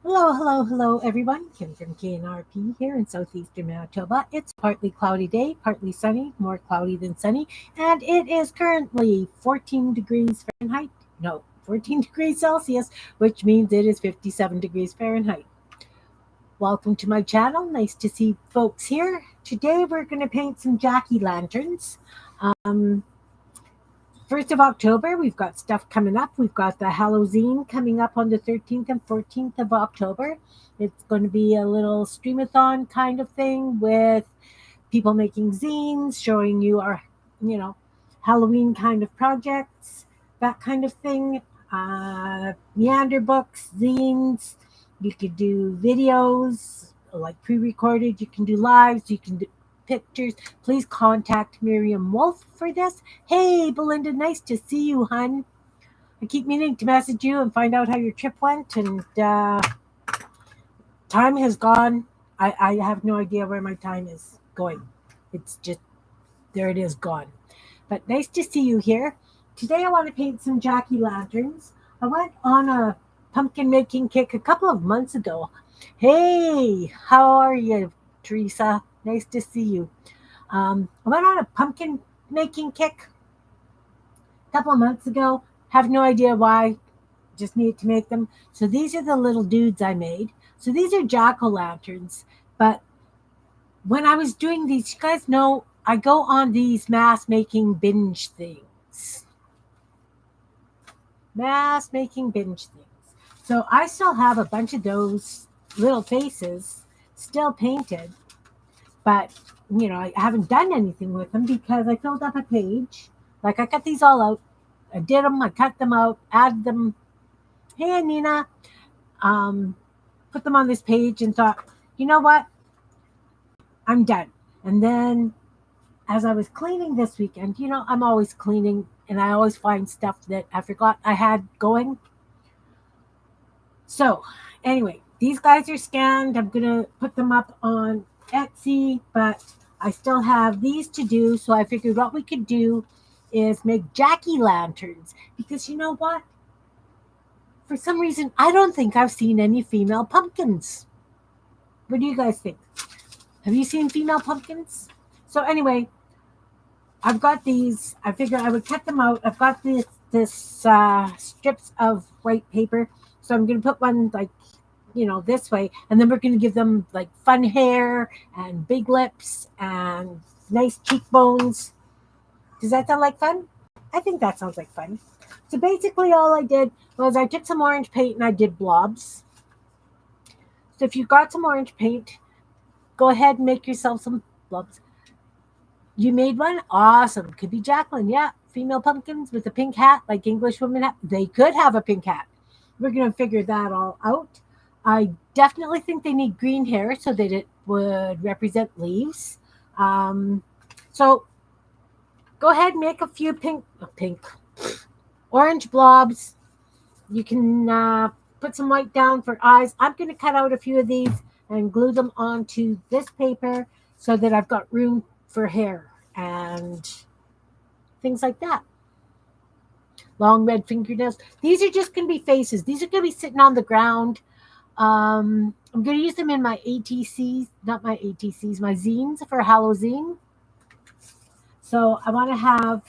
Hello, hello, hello, everyone. Kim from K&RP here in southeastern Manitoba. It's partly cloudy day, partly sunny, more cloudy than sunny, and it is currently 14 degrees Fahrenheit. No, 14 degrees Celsius, which means it is 57 degrees Fahrenheit. Welcome to my channel. Nice to see folks here. Today we're going to paint some jack-o'-lanterns. Um, 1st of October, we've got stuff coming up. We've got the Halloween coming up on the 13th and 14th of October. It's going to be a little streamathon kind of thing with people making zines, showing you our, you know, Halloween kind of projects, that kind of thing. Meander books, zines. You could do videos like pre-recorded. You can do lives. You can do pictures. Please contact Miriam Wolf for this. Hey, Belinda, nice to see you, hun. I keep meaning to message you and find out how your trip went, and time has gone. I have no idea where my time is going. It's just there it is gone. But nice to see you here. Today I want to paint some jack-o'-lanterns. I went on a pumpkin making kick a couple of months ago. Hey, how are you, Teresa? Nice to see you. I went on a pumpkin making kick a couple of months ago. Have no idea why. Just needed to make them. So these are the little dudes I made. So these are jack-o'-lanterns. But when I was doing these, you guys know I go on these mass making binge things. Mass making binge things. So I still have a bunch of those little faces still painted, but I haven't done anything with them because I filled up a page. Like I cut these all out. I did them, I cut them out, added them. Hey, Nina. Um, Put them on this page and thought, you know what? I'm done. And then as I was cleaning this weekend, I'm always cleaning and I always find stuff that I forgot I had going. So, anyway, these guys are scanned. I'm going to put them up on Etsy, but I still have these to do. So, I figured what we could do is make jack-o'-lanterns because you know what? For some reason, I don't think I've seen any female pumpkins. What do you guys think? Have you seen female pumpkins? So, anyway, I've got these. I figured I would cut them out. I've got this strips of white paper. So I'm going to put one like, this way. And then we're going to give them like fun hair and big lips and nice cheekbones. Does that sound like fun? I think that sounds like fun. So basically all I did was I took some orange paint and I did blobs. So if you've got some orange paint, go ahead and make yourself some blobs. You made one? Awesome. Could be Jacqueline. Yeah. Female pumpkins with a pink hat, like English women have. They could have a pink hat. We're going to figure that all out. I definitely think they need green hair so that it would represent leaves. So go ahead and make a few orange blobs. You can put some white down for eyes. I'm going to cut out a few of these and glue them onto this paper so that I've got room for hair and things like that. Long red fingernails. These are just going to be faces. These are going to be sitting on the ground. I'm going to use them in my ATCs, not my ATCs, my zines for Halloween. So I want to have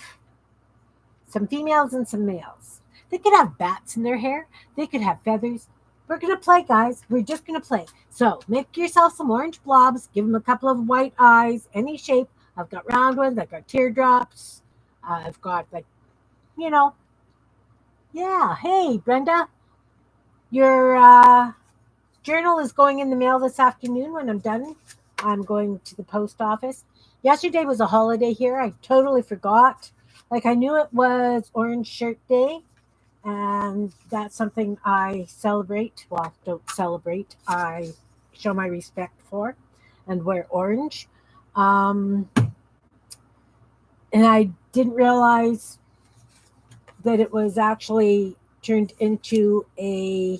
some females and some males. They could have bats in their hair. They could have feathers. We're going to play, guys. We're just going to play. So make yourself some orange blobs. Give them a couple of white eyes, any shape. I've got round ones. I've got teardrops. I've got yeah. Hey, Brenda, your journal is going in the mail this afternoon when I'm done. I'm going to the post office. Yesterday was a holiday here. I totally forgot. Like I knew it was Orange Shirt Day, and that's something I celebrate. Well, don't celebrate. I show my respect for and wear orange. And I didn't realize that it was actually turned into a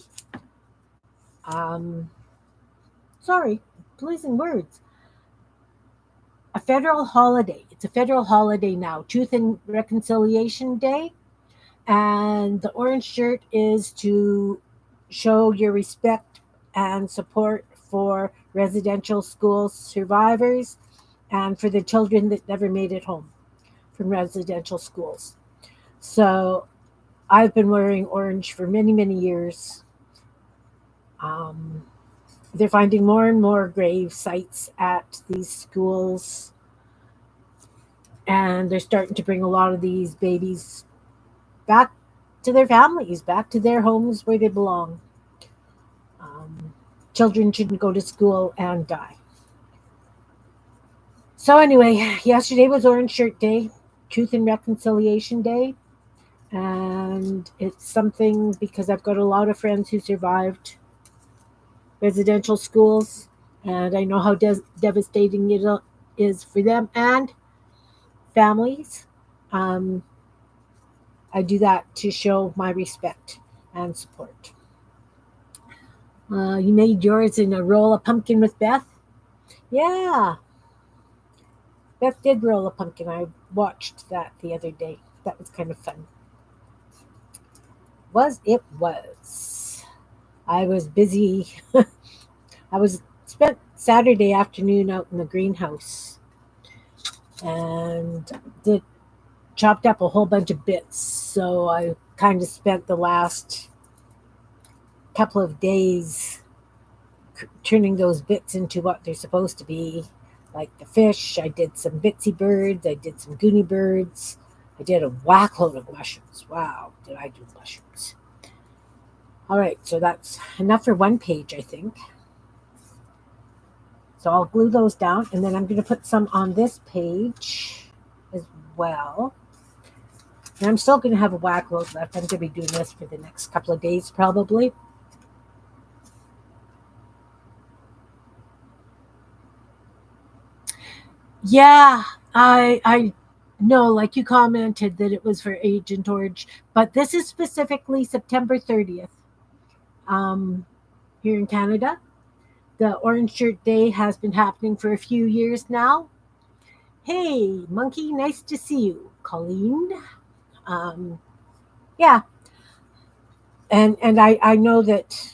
sorry, losing words. A federal holiday. It's a federal holiday now, Truth and Reconciliation Day. And the orange shirt is to show your respect and support for residential school survivors and for the children that never made it home from residential schools. So I've been wearing orange for many, many years. Um, they're finding more and more grave sites at these schools, and they're starting to bring a lot of these babies back to their families, back to their homes where they belong. Um, Children shouldn't go to school and die. So, anyway, yesterday was Orange Shirt Day, Truth and Reconciliation Day. And it's something because I've got a lot of friends who survived residential schools, and I know how devastating it is for them and families. Um, I do that to show my respect and support. You made yours in a roll of pumpkin with Beth? Yeah, Beth did roll a pumpkin. I watched that the other day. That was kind of fun. Was. I was busy. I was spent Saturday afternoon out in the greenhouse and did chopped up a whole bunch of bits. So I kind of spent the last couple of days turning those bits into what they're supposed to be, like the fish. I did some bitsy birds. I did some goony birds. I did a whack load of mushrooms. Wow, did I do mushrooms? All right, so that's enough for one page, I think. So I'll glue those down, and then I'm going to put some on this page as well. And I'm still going to have a whack load left. I'm going to be doing this for the next couple of days, probably. Yeah, I know, like you commented that it was for Agent Orange, but this is specifically September 30th. Um, Here in Canada, the Orange Shirt Day has been happening for a few years now. Hey, Monkey, nice to see you, Colleen. Um, yeah, and I know that,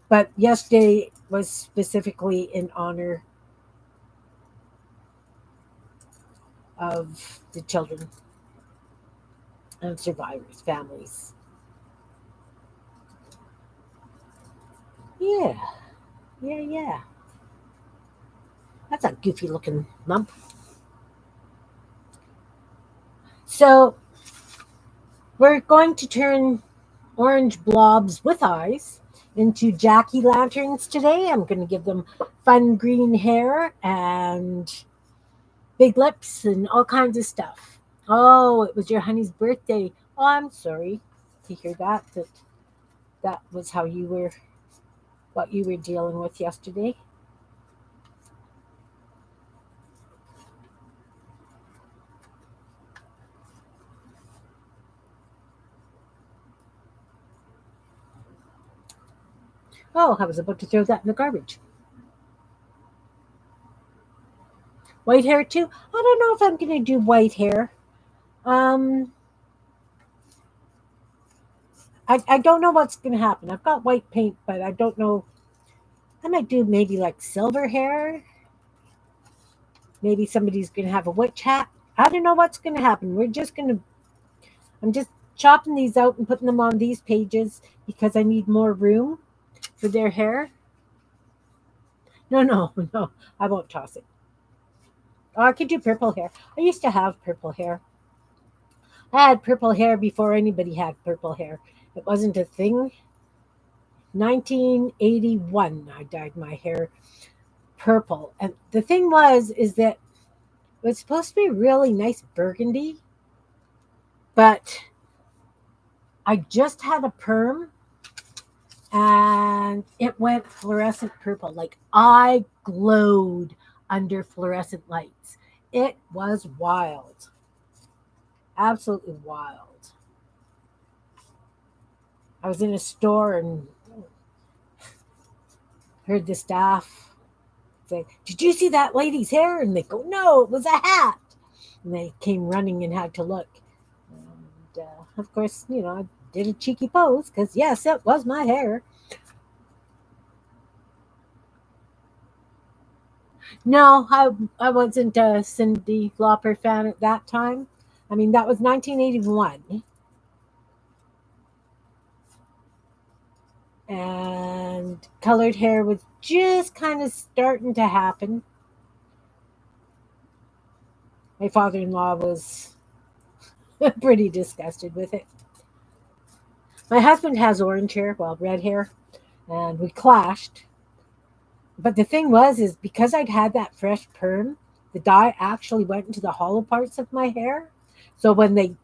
but yesterday was specifically in honor of the children and survivors, families. Yeah, yeah. That's a goofy looking lump. So we're going to turn orange blobs with eyes into Jackie lanterns today. I'm going to give them fun green hair and big lips and all kinds of stuff. Oh, it was your honey's birthday. Oh, I'm sorry to hear that was how you were what you were dealing with yesterday. Oh, I was about to throw that in the garbage. White hair too? I don't know if I'm going to do white hair. Um, I don't know what's going to happen. I've got white paint, but I don't know. I might do maybe like silver hair. Maybe somebody's going to have a witch hat. I don't know what's going to happen. I'm just chopping these out and putting them on these pages because I need more room for their hair. No, no, no. I won't toss it. Oh, I could do purple hair. I used to have purple hair. I had purple hair before anybody had purple hair. It wasn't a thing. 1981, I dyed my hair purple. And the thing is that it was supposed to be really nice burgundy, but I just had a perm and it went fluorescent purple. Like I glowed under fluorescent lights. It was wild. Absolutely wild. I was in a store and heard the staff say, "Did you see that lady's hair?" And they go, "No, it was a hat." And they came running and had to look. And of course, I did a cheeky pose because, yes, it was my hair. No, I wasn't a Cindy Lauper fan at that time. I mean, that was 1981, and colored hair was just kind of starting to happen. My father-in-law was pretty disgusted with it. My husband has orange hair, well, red hair, and we clashed. But the thing was, is because I'd had that fresh perm, the dye actually went into the hollow parts of my hair. So when they,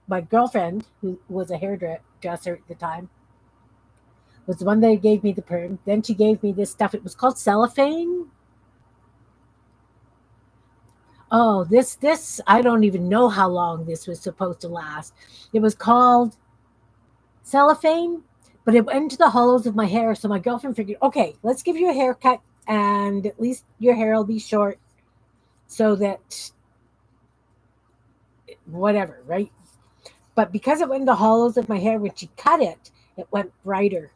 my girlfriend, who was a hairdresser at the time, was the one that gave me the perm. Then she gave me this stuff. It was called cellophane. Oh, this I don't even know how long this was supposed to last. It was called cellophane, but it went into the hollows of my hair. So my girlfriend figured, okay, let's give you a haircut, and at least your hair will be short, so that whatever, right? But because it went in the hollows of my hair when she cut it, it went brighter,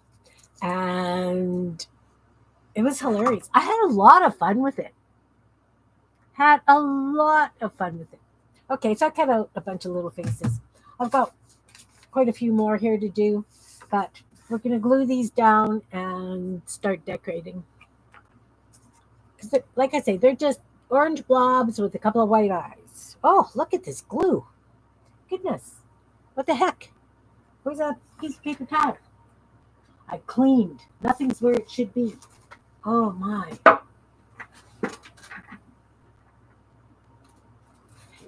and it was hilarious. I had a lot of fun with it. Had a lot of fun with it. Okay, so I cut out a bunch of little faces. I've got quite a few more here to do, but we're going to glue these down and start decorating. Because, like I say, they're just orange blobs with a couple of white eyes. Oh, look at this glue. Goodness. What the heck? Where's a piece of paper towel? I cleaned. Nothing's where it should be. Oh, my. Here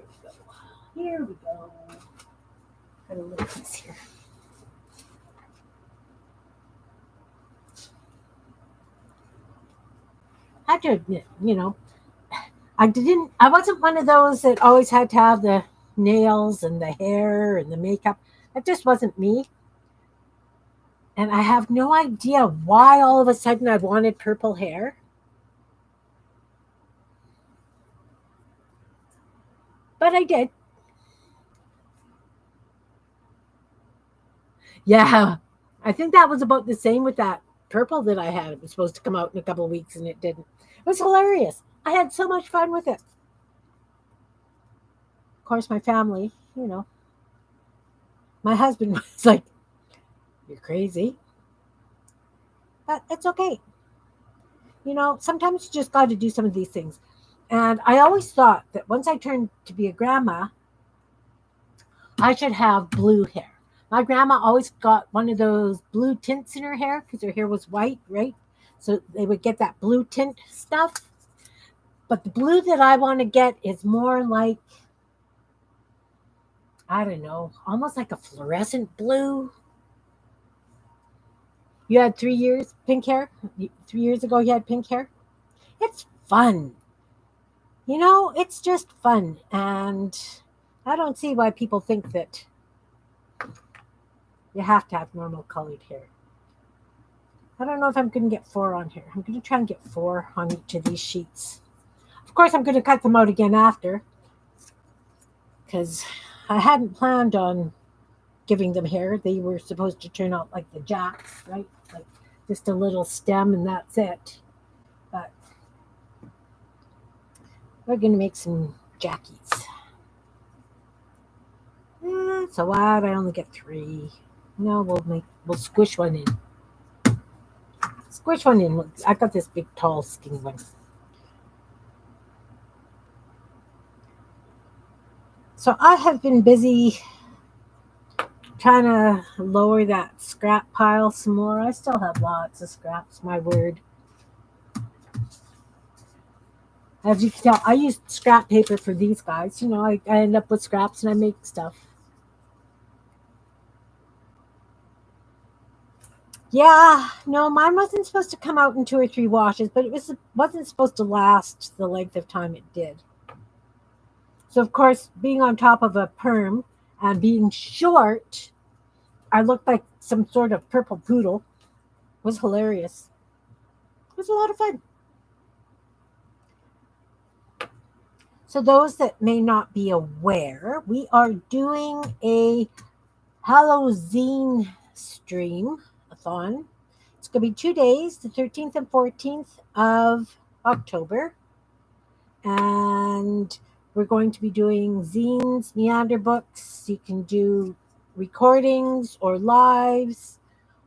we go. Here we go. Got a little piece here. I have to admit, I wasn't one of those that always had to have the nails and the hair and the makeup. That just wasn't me. And I have no idea why all of a sudden I wanted purple hair. But I did. Yeah. I think that was about the same with that purple that I had. It was supposed to come out in a couple of weeks and it didn't. It was hilarious. I had so much fun with it. Of course, my family, my husband was like, "You're crazy." But it's okay. Sometimes you just got to do some of these things. And I always thought that once I turned to be a grandma, I should have blue hair. My grandma always got one of those blue tints in her hair because her hair was white, right? So they would get that blue tint stuff. But the blue that I want to get is more like, I don't know, almost like a fluorescent blue. You had 3 years pink hair? 3 years ago, you had pink hair? It's fun. It's just fun. And I don't see why people think that you have to have normal colored hair. I don't know if I'm going to get 4 on here. I'm going to try and get 4 on each of these sheets. Of course, I'm going to cut them out again after because I hadn't planned on giving them hair. They were supposed to turn out like the jacks, right? Like just a little stem and that's it. But we're going to make some jackies. So what? I only get 3. No, we'll squish one in. Squish one in. I got this big, tall, skinny one. So I have been busy trying to lower that scrap pile some more. I still have lots of scraps, my word. As you can tell, I use scrap paper for these guys. I end up with scraps and I make stuff. Yeah, no, mine wasn't supposed to come out in 2 or 3 washes, but wasn't supposed to last the length of time it did. So of course, being on top of a perm and being short, I looked like some sort of purple poodle. It was hilarious. It was a lot of fun. So those that may not be aware, we are doing a Halloween stream-a-thon. It's going to be 2 days, the 13th and 14th of October, and we're going to be doing zines, meander books. You can do recordings or lives,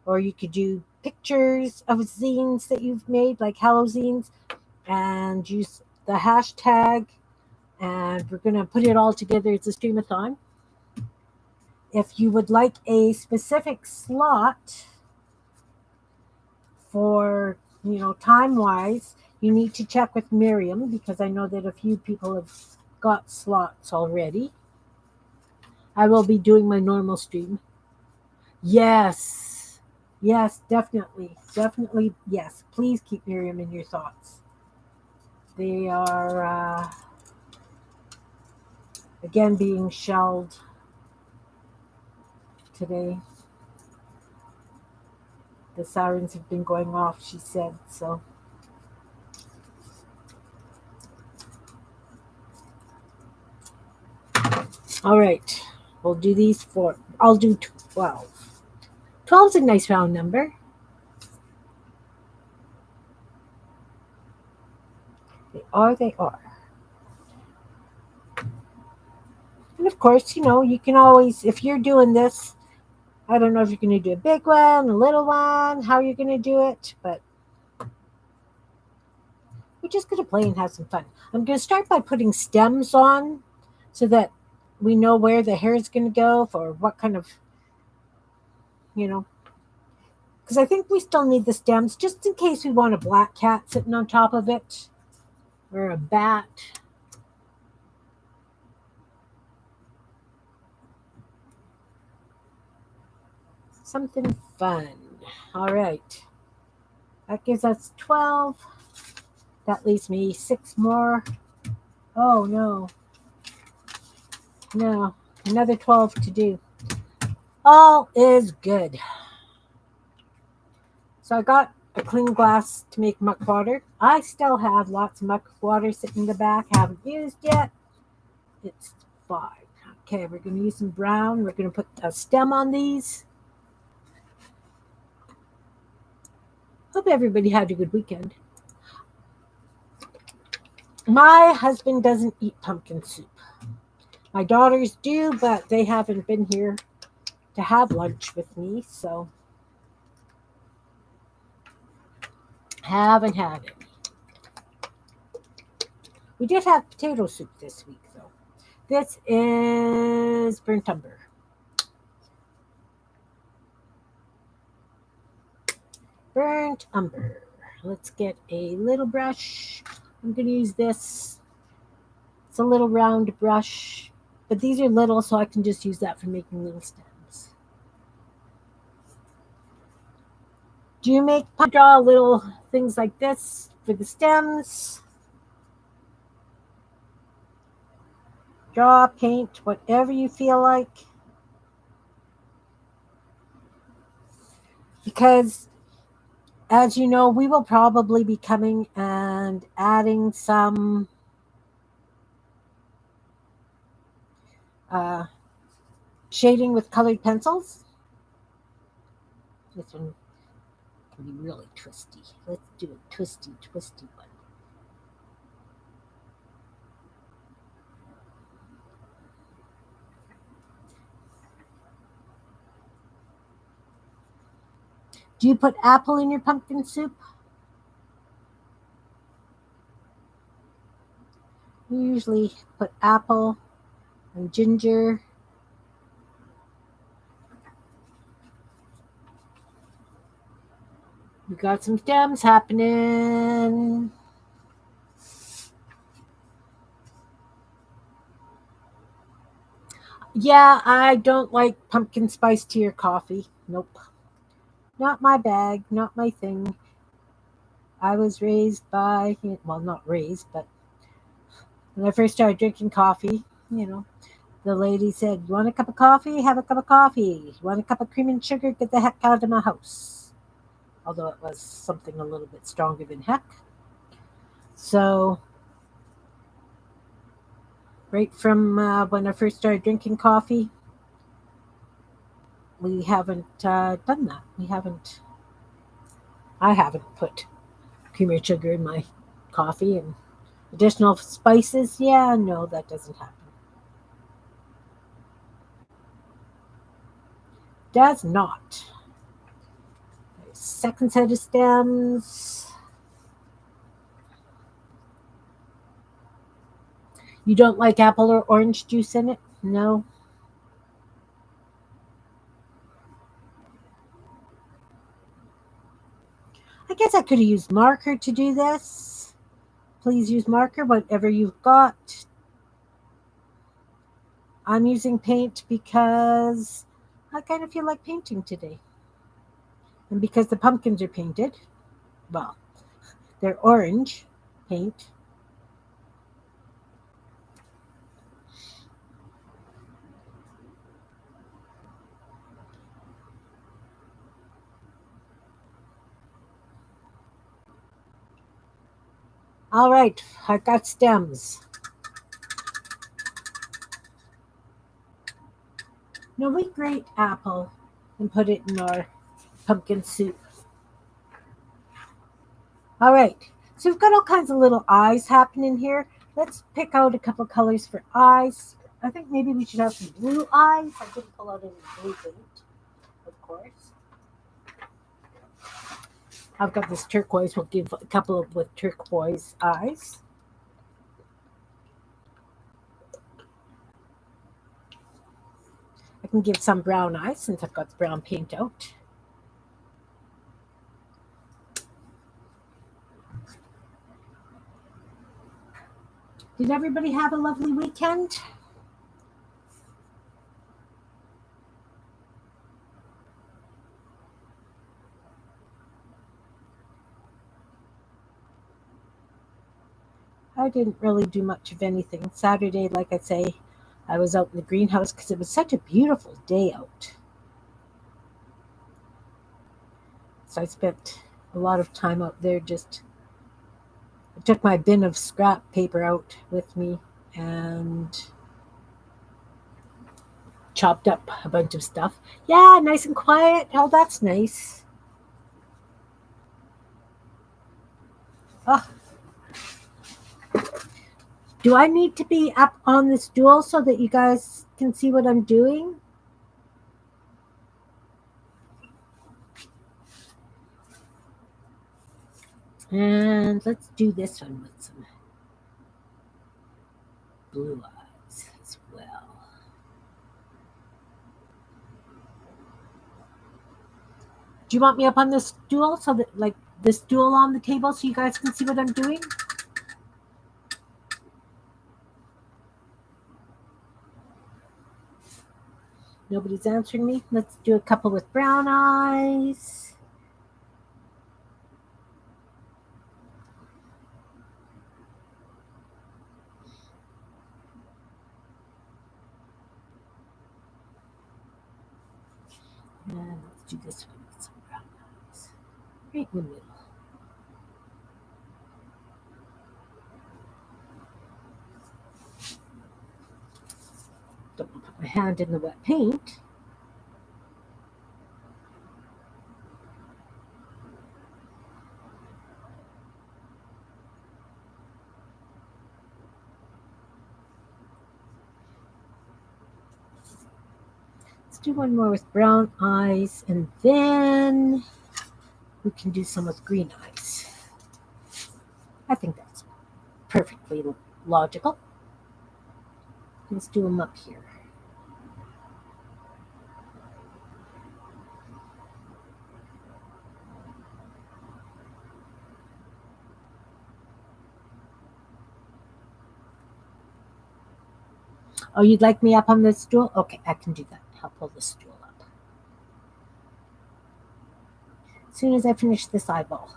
or you could do pictures of zines that you've made, like Hello Zines, and use the hashtag. And we're going to put it all together. It's a streamathon. If you would like a specific slot for, time wise, you need to check with Miriam because I know that a few people have got slots already. I will be doing my normal stream. Yes. Yes, definitely. Definitely, yes. Please keep Miriam in your thoughts. They are, again, being shelled today. The sirens have been going off, she said. So, all right. We'll do these four. I'll do 12. 12 is a nice round number. They are, they are. And of course, you can always, if you're doing this, I don't know if you're going to do a big one, a little one, how you're going to do it, but we're just going to play and have some fun. I'm going to start by putting stems on so that we know where the hair is going to go for what kind of, you know, because I think we still need the stems just in case we want a black cat sitting on top of it or a bat. Something fun. All right. That gives us 12. That leaves me 6 more. Oh, no. No. Another 12 to do. All is good. So I got a clean glass to make muck water. I still have lots of muck water sitting in the back. Haven't used yet. It's 5. Okay, we're going to use some brown. We're going to put a stem on these. Hope everybody had a good weekend. My husband doesn't eat pumpkin soup. My daughters do, but they haven't been here to have lunch with me, so haven't had it. We did have potato soup this week, though. This is burnt umber. Burnt umber. Let's get a little brush. I'm going to use this. It's a little round brush, but these are little, so I can just use that for making little stems. Do you draw little things like this for the stems? Draw, paint, whatever you feel like. Because, as you know, we will probably be coming and adding some shading with colored pencils. This one can be really twisty. Let's do a twisty one. Do you put apple in your pumpkin soup? We usually put apple and ginger. We got some stems happening. Yeah, I don't like pumpkin spice tea or coffee. Nope. Not my bag, not my thing. I was raised by, well, not raised, but when I first started drinking coffee, the lady said, "You want a cup of coffee? Have a cup of coffee. You want a cup of cream and sugar? Get the heck out of my house." Although it was something a little bit stronger than heck. So, right from when I first started drinking coffee, we haven't done that. I haven't put cream or sugar in my coffee and additional spices. Yeah, no, that doesn't happen. Does not. Second set of stems. You don't like apple or orange juice in it? No. I guess I could have used marker to do this. Please use marker, whatever you've got. I'm using paint because I kind of feel like painting today. And because the pumpkins are painted, well, they're orange paint. All right, I got stems. Now we grate apple and put it in our pumpkin soup. All right, so we've got all kinds of little eyes happening here. Let's pick out a couple colors for eyes. I think maybe we should have some blue eyes. I didn't pull out any blue paint, of course. I've got this turquoise. We'll give a couple of with turquoise eyes. I can give some brown eyes since I've got the brown paint out. Did everybody have a lovely weekend? I didn't really do much of anything. Saturday, like I say, I was out in the greenhouse because it was such a beautiful day out. So I spent a lot of time out there just I took my bin of scrap paper out with me and chopped up a bunch of stuff. Yeah, nice and quiet. Oh, that's nice. Oh, do I need to be up on the stool so that you guys can see what I'm doing? And let's do this one with some blue eyes as well. Do you want me up on the stool so that, like, the stool on the table so you guys can see what I'm doing? Nobody's answering me. Let's do a couple with brown eyes. And let's do this one with some brown eyes. Right in the middle. Don't want to put my hand in the wet paint. Let's do one more with brown eyes, and then we can do some with green eyes. I think that's perfectly logical. Let's do them up here. Oh, you'd like me up on the stool? Okay, I can do that. I'll pull the stool up. As soon as I finish this eyeball.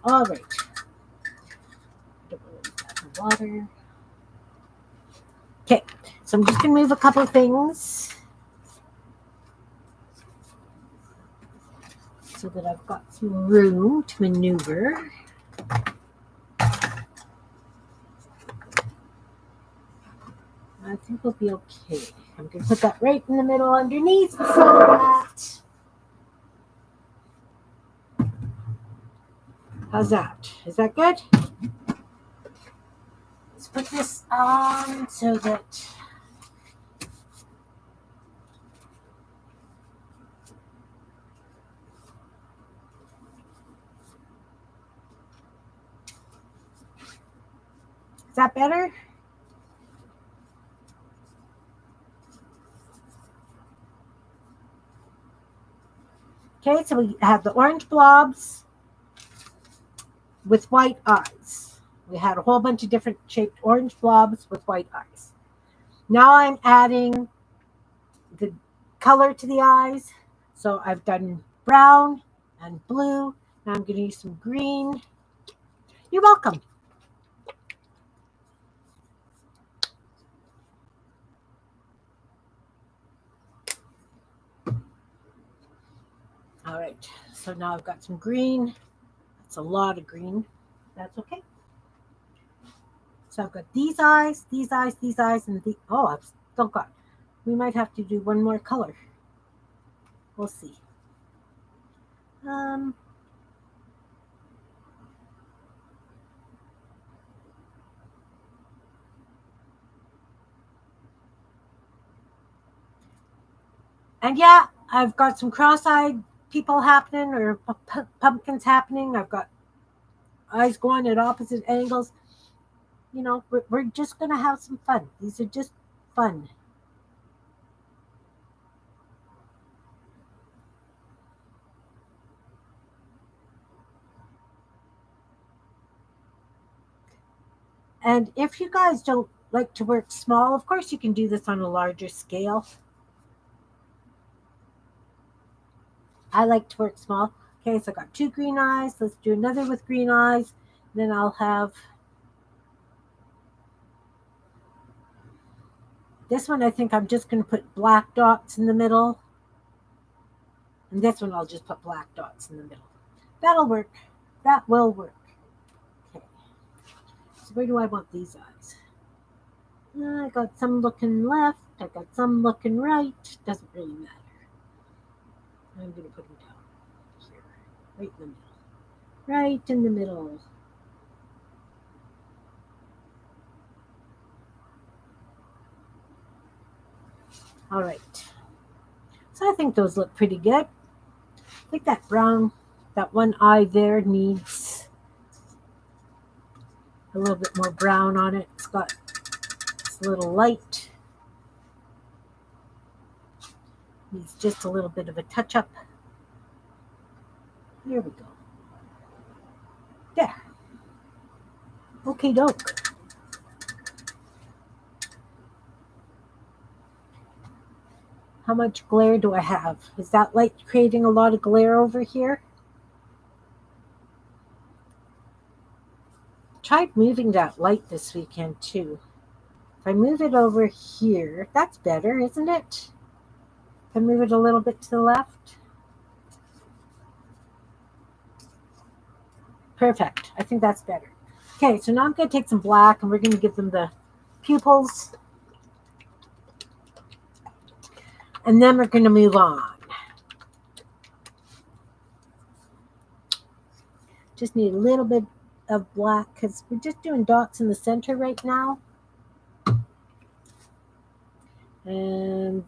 All right. Don't want to leave that in water. Okay, so I'm just going to move a couple of things so that I've got some room to maneuver. I think we'll be okay. I'm going to put that right in the middle underneath so that How's that? Is that good? Let's put this on so that is that better? Okay, so we have the orange blobs with white eyes. We had a whole bunch of different shaped orange blobs with white eyes. Now I'm adding the color to the eyes. So I've done brown and blue. Now I'm going to use some green. You're welcome. All right, so now I've got some green. That's a lot of green. That's okay. So I've got these eyes, these eyes, these eyes, and the oh, I've still got. We might have to do one more color. We'll see. Um, and yeah, I've got some cross-eyed people happening or pumpkins happening. I've got eyes going at opposite angles. You know, we're just gonna have some fun. These are just fun. And if you guys don't like to work small, of course you can do this on a larger scale. I like to work small. Okay, so I got two green eyes. Let's do another with green eyes. Then I'll have this one. I think I'm just going to put black dots in the middle. And this one I'll just put black dots in the middle. That'll work. That will work. Okay. So where do I want these eyes? I got some looking left. I got some looking right. Doesn't really matter. I'm going to put them down here. Right in the middle. Right in the middle. All right. So I think those look pretty good. I think that brown, that one eye there needs a little bit more brown on it. It's a little light. Needs just a little bit of a touch up. There we go. There. Okay, doke. How much glare do I have? Is that light creating a lot of glare over here? Tried moving that light this weekend too. If I move it over here, that's better, isn't it? If I move it a little bit to the left. Perfect. I think that's better. Okay, so now I'm going to take some black and we're going to give them the pupils. And then we're going to move on. Just need a little bit of black because we're just doing dots in the center right now. And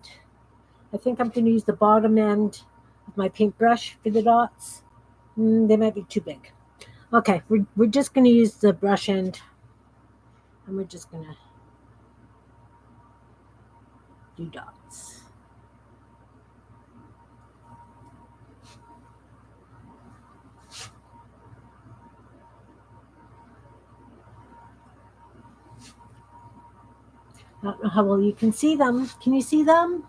I think I'm going to use the bottom end of my paintbrush for the dots. They might be too big. Okay, we're just going to use the brush end. And we're just going to do dots. I don't know how well you can see them. Can you see them?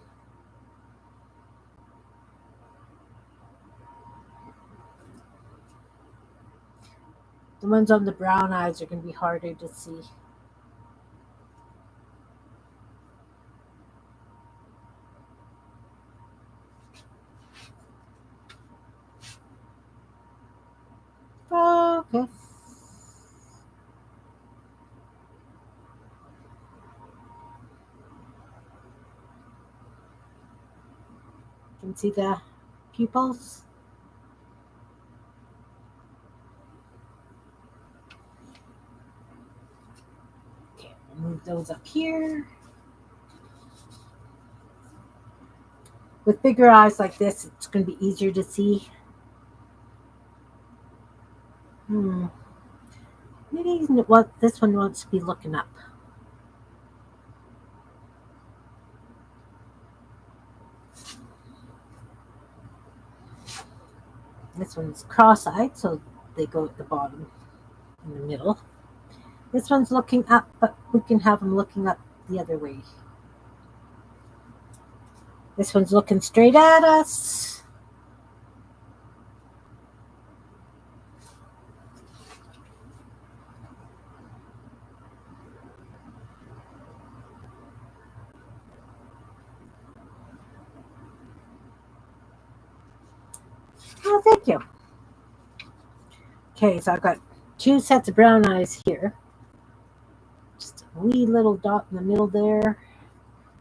The ones on the brown eyes are going to be harder to see. Okay. You can see the pupils. those up here. With bigger eyes like this, it's going to be easier to see. Maybe this one wants to be looking up. This one's cross-eyed, so they go at the bottom in the middle. This one's looking up, but we can have them looking up the other way. This one's looking straight at us. Oh, thank you. Okay, so I've got 2 sets of brown eyes here. Just a wee little dot in the middle there.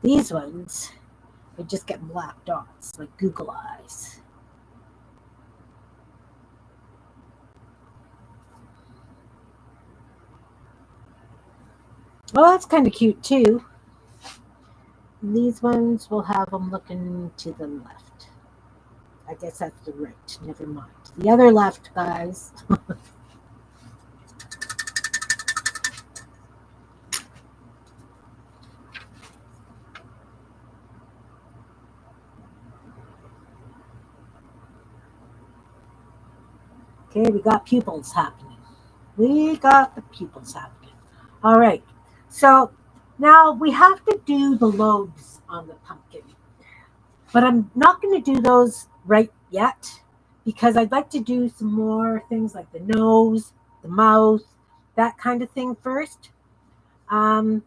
These ones, I just get black dots, like Google eyes. Well, that's kind of cute too. And these ones will have them looking to the left. I guess that's the right. Never mind. The other left, guys. Okay, we got pupils happening. We got the pupils happening. All right. So now we have to do the lobes on the pumpkin. But I'm not going to do those right yet because I'd like to do some more things like the nose, the mouth, that kind of thing first. But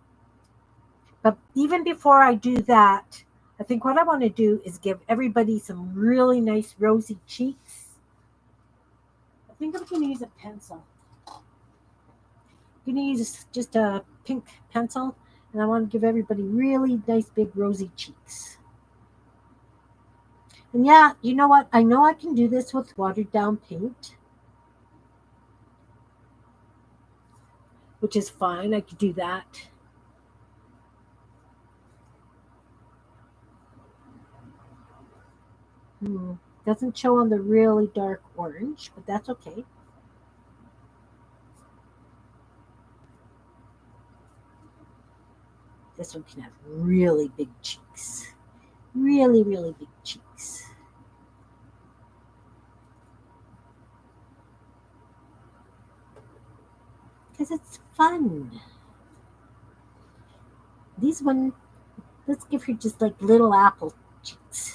even before I do that, I think what I want to do is give everybody some really nice rosy cheeks. I think I'm going to use a pencil. I'm going to use just a pink pencil, and I want to give everybody really nice big rosy cheeks. And yeah, you know what? I know I can do this with watered down paint, which is fine. I could do that. Doesn't show on the really dark orange, but that's okay. This one can have really big cheeks. Really, really big cheeks. Because it's fun. These one, let's give her just like little apple cheeks.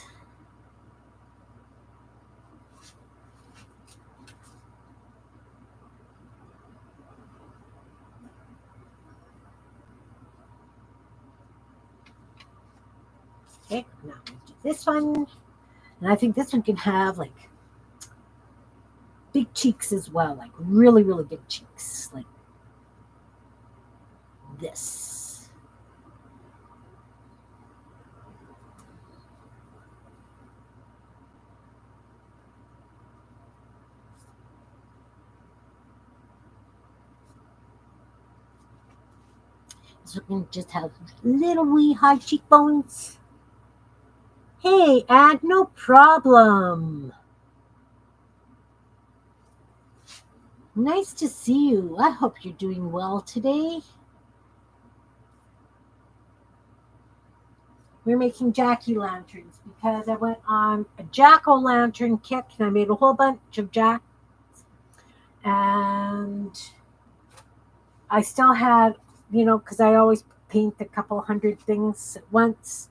Okay, now we'll do this one. And I think this one can have like big cheeks as well, like really, really big cheeks, like this. So we can just have little wee high cheekbones. Hey, Aunt, no problem. Nice to see you. I hope you're doing well today. We're making jack-o'-lanterns because I went on a jack-o'-lantern kick and I made a whole bunch of jacks. And I still had, because I always paint a couple hundred things at once.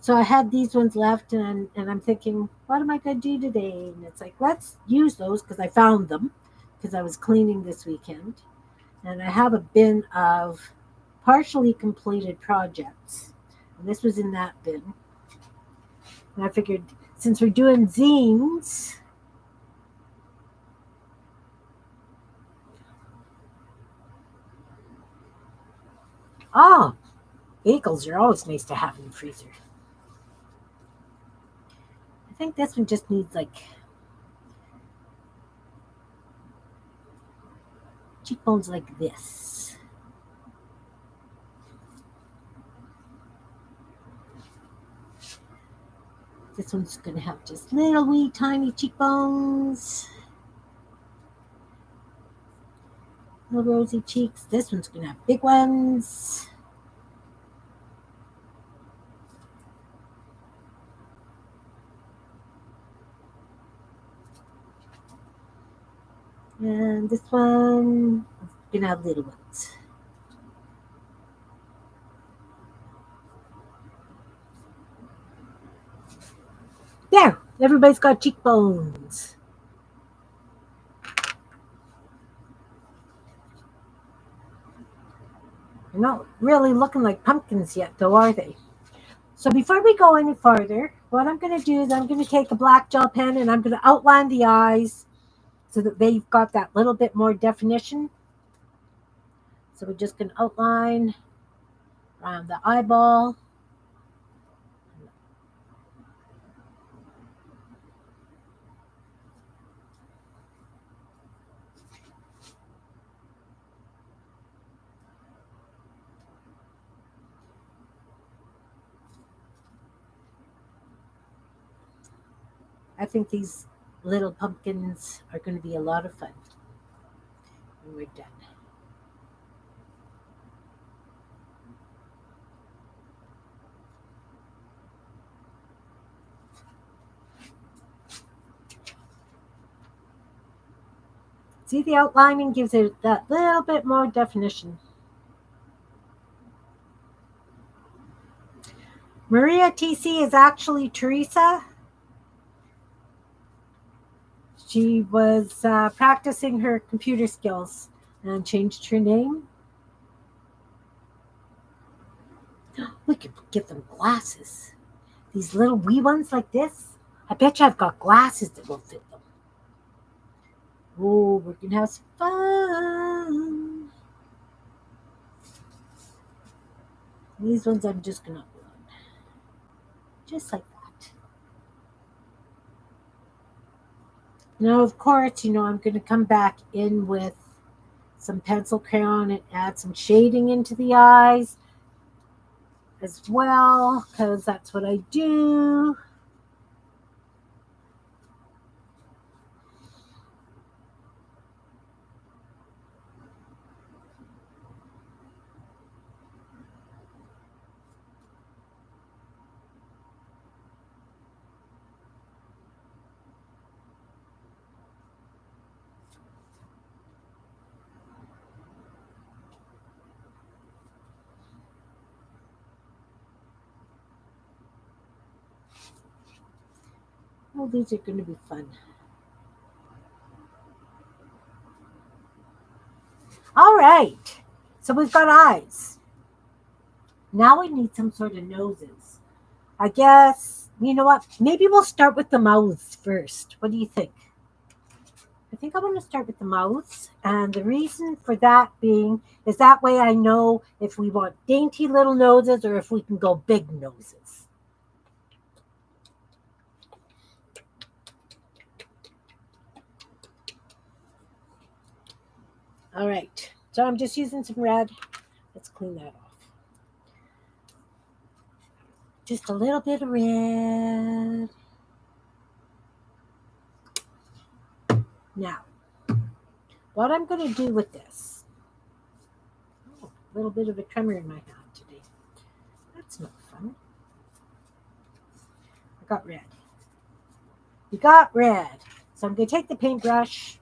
So I had these ones left, and I'm thinking, what am I going to do today? And it's like, let's use those because I found them because I was cleaning this weekend. And I have a bin of partially completed projects. And this was in that bin. And I figured, since we're doing zines, bagels are always nice to have in the freezer. I think this one just needs like cheekbones like this. This one's going to have just little wee tiny cheekbones. Little rosy cheeks. This one's going to have big ones. And this one is going to have little ones. There, everybody's got cheekbones. They're not really looking like pumpkins yet, though, are they? So before we go any farther, what I'm going to do is I'm going to take a black gel pen and I'm going to outline the eyes so that they've got that little bit more definition. So we're just going to outline around the eyeball. I think these little pumpkins are going to be a lot of fun when we're done. See, the outlining gives it that little bit more definition. Maria TC is actually Teresa. She was practicing her computer skills and changed her name. We could give them glasses. These little wee ones like this. I bet you I've got glasses that will fit them. Oh, we're going to have some fun. These ones I'm just going to upload. Just like that. Now, of course, I'm going to come back in with some pencil crayon and add some shading into the eyes as well, because that's what I do. Oh, these are going to be fun. All right. So we've got eyes. Now we need some sort of noses. I guess, you know what? Maybe we'll start with the mouths first. What do you think? I think I want to start with the mouths. And the reason for that being is that way I know if we want dainty little noses or if we can go big noses. All right. So I'm just using some red. Let's clean that off. Just a little bit of red. Now, what I'm going to do with this, a little bit of a tremor in my hand today. That's not fun. I got red. We got red. So I'm going to take the paintbrush.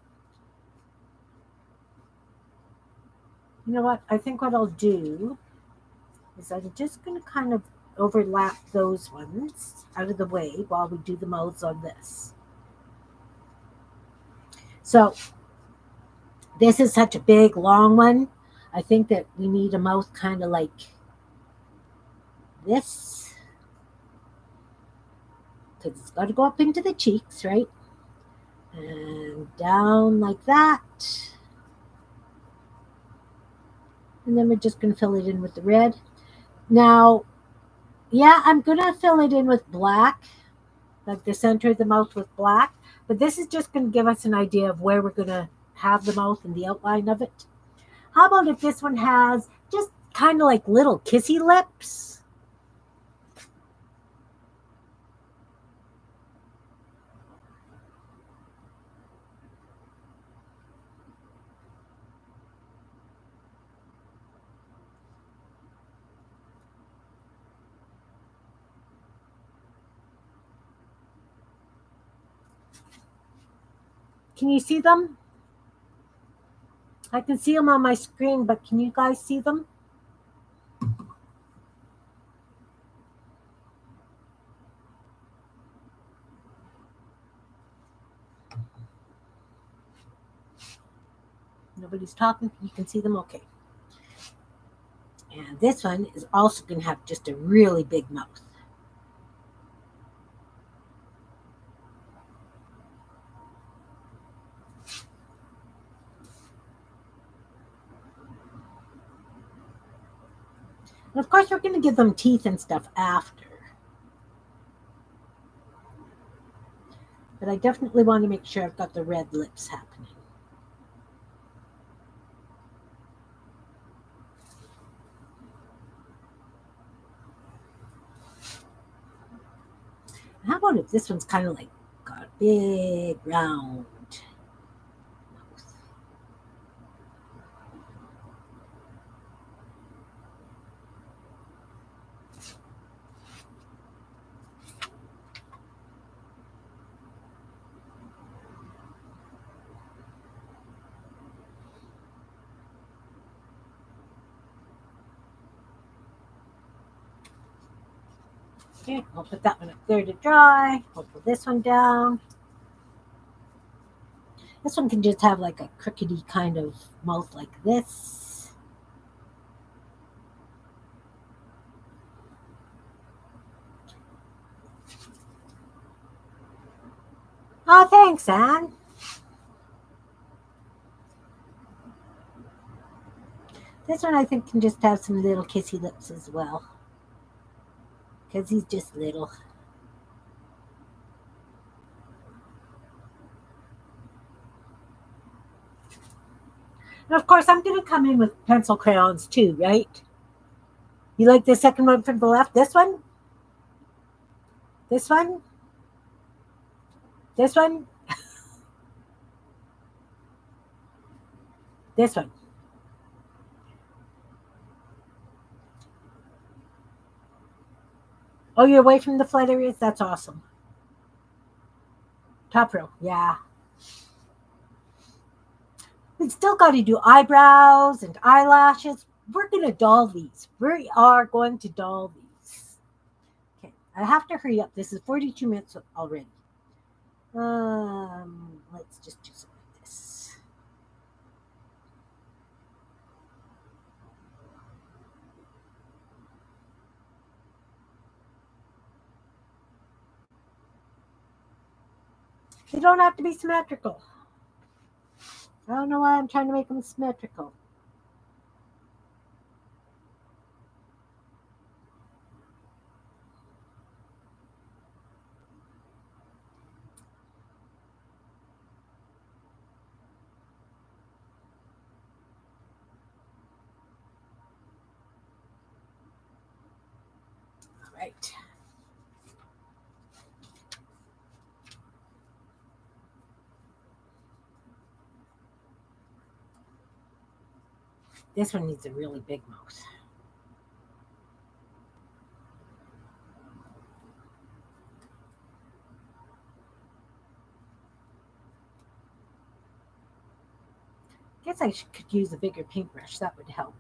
You know what? I think what I'll do is I'm just going to kind of overlap those ones out of the way while we do the mouths on this. So this is such a big, long one. I think that we need a mouth kind of like this. Because it's got to go up into the cheeks, right? And down like that. And then we're just going to fill it in with the red. Now, yeah, I'm going to fill it in with black, like the center of the mouth with black. But this is just going to give us an idea of where we're going to have the mouth and the outline of it. How about if this one has just kind of like little kissy lips? Can you see them? I can see them on my screen, but can you guys see them? Nobody's talking. You can see them? Okay. And this one is also going to have just a really big mouth. And of course, we're going to give them teeth and stuff after. But I definitely want to make sure I've got the red lips happening. How about if this one's kind of like got a big round mouth? Okay, I'll put that one up there to dry. I'll put this one down. This one can just have like a crookedy kind of mouth like this. Oh, thanks, Anne. This one I think can just have some little kissy lips as well. Because he's just little. And of course, I'm going to come in with pencil crayons too, right? You like the second one from the left? This one? This one? This one? This one. Oh, you're away from the flat areas? That's awesome. Top row, yeah. We still got to do eyebrows and eyelashes. We're going to doll these. We are going to doll these. Okay, I have to hurry up. This is 42 minutes already. Let's just do something like this. They don't have to be symmetrical. I don't know why I'm trying to make them symmetrical. All right. This one needs a really big mouth. I guess I could use a bigger paintbrush. That would help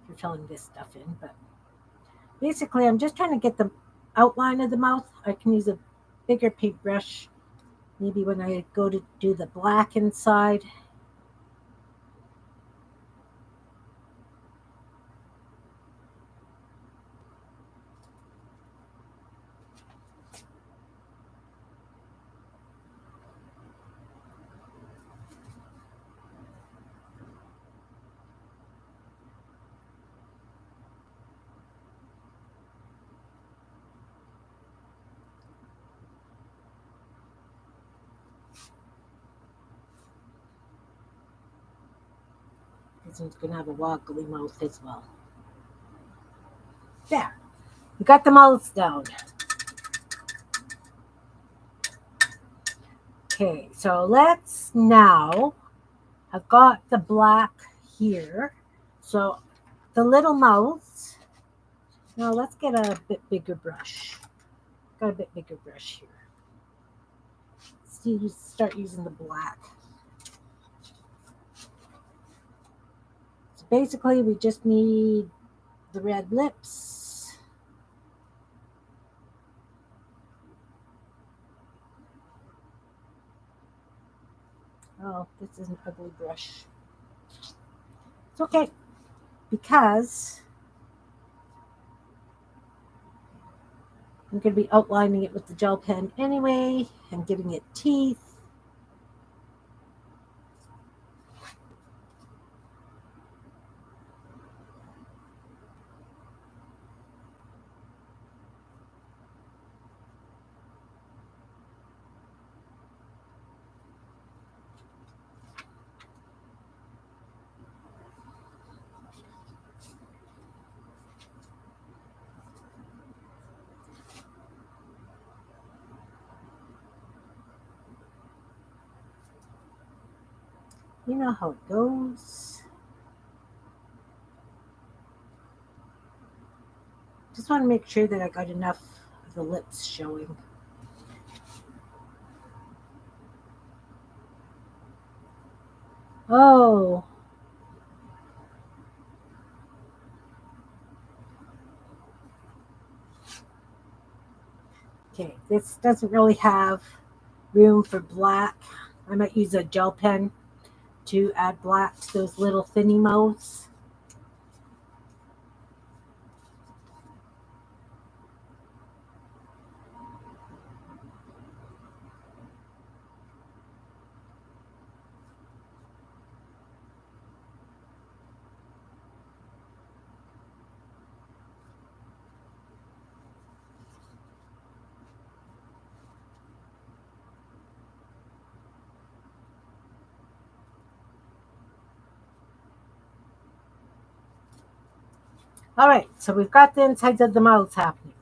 for filling this stuff in. But basically, I'm just trying to get the outline of the mouth. I can use a bigger paintbrush. Maybe when I go to do the black inside. This one's going to have a wobbly mouth as well. There. We got the mouths down. Okay, so let's now, I've got the black here. So the little mouths, now let's get a bit bigger brush. Got a bit bigger brush here. Let's start using the black. So basically we just need the red lips. Oh, this is an ugly brush. It's okay, because I'm going to be outlining it with the gel pen anyway and giving it teeth. You know how it goes. Just want to make sure that I got enough of the lips showing. Oh. Okay, this doesn't really have room for black. I might use a gel pen to add black to those little thinny mouths. All right, so we've got the insides of the mouths happening.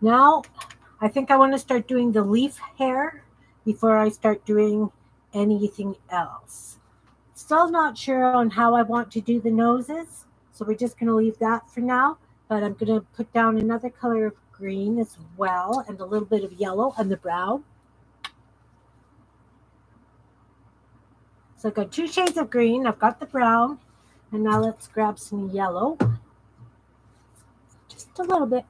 Now, I think I want to start doing the leaf hair before I start doing anything else. Still not sure on how I want to do the noses, so we're just going to leave that for now. But I'm going to put down another color of green as well, and a little bit of yellow on the brow. So I've got 2 shades of green, I've got the brown, and now let's grab some yellow. Just a little bit.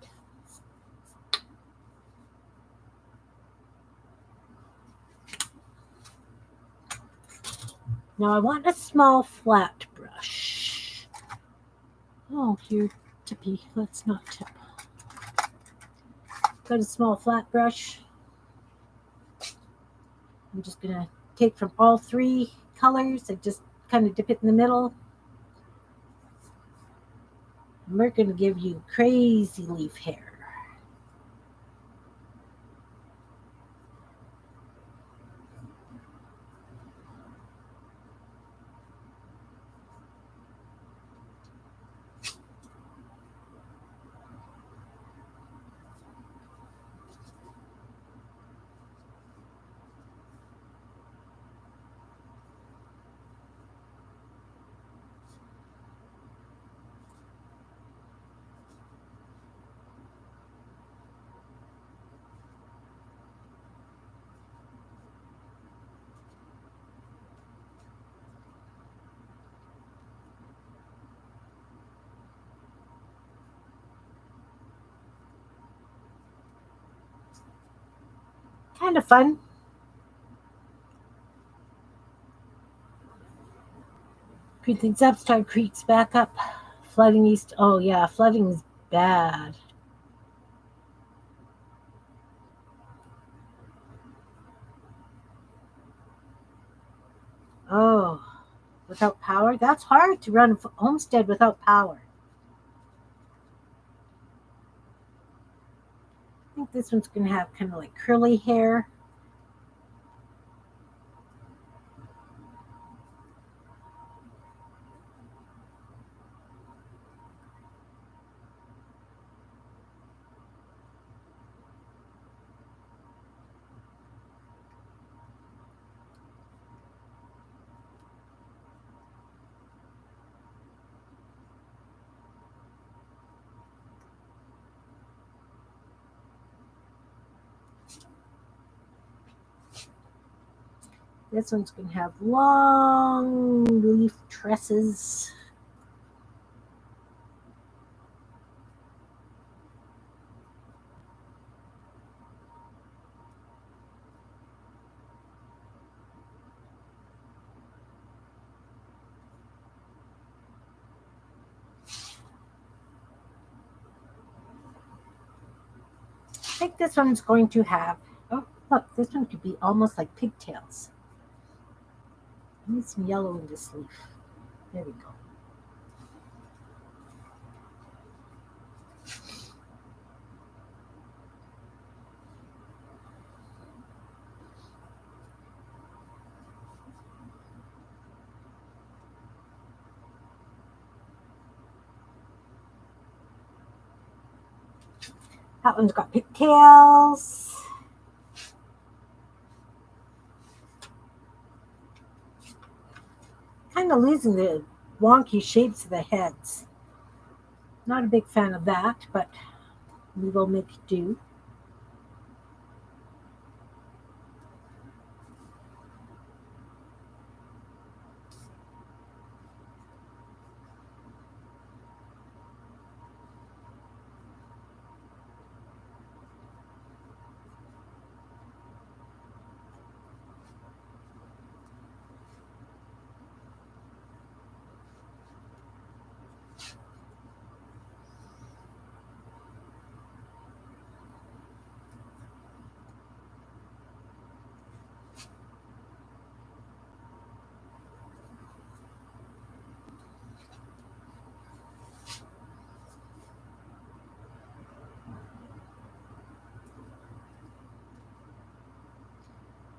Now I want a small flat brush. Oh, here, tippy. Let's not tip. Got a small flat brush. I'm just going to take from all 3 colors and just kind of dip it in the middle. And we're going to give you crazy leaf hair. Kind of fun. Create things up, start creeks back up. Flooding east. Oh, yeah, flooding's bad. Oh, without power? That's hard to run a homestead without power. I think this one's going to have kind of like curly hair. This one's going to have long leaf tresses. I think this one's going to have, oh, look, this one could be almost like pigtails. I need some yellow in this leaf. There we go. That one's got pigtails. Kind of losing the wonky shapes of the heads. Not a big fan of that, but we will make do.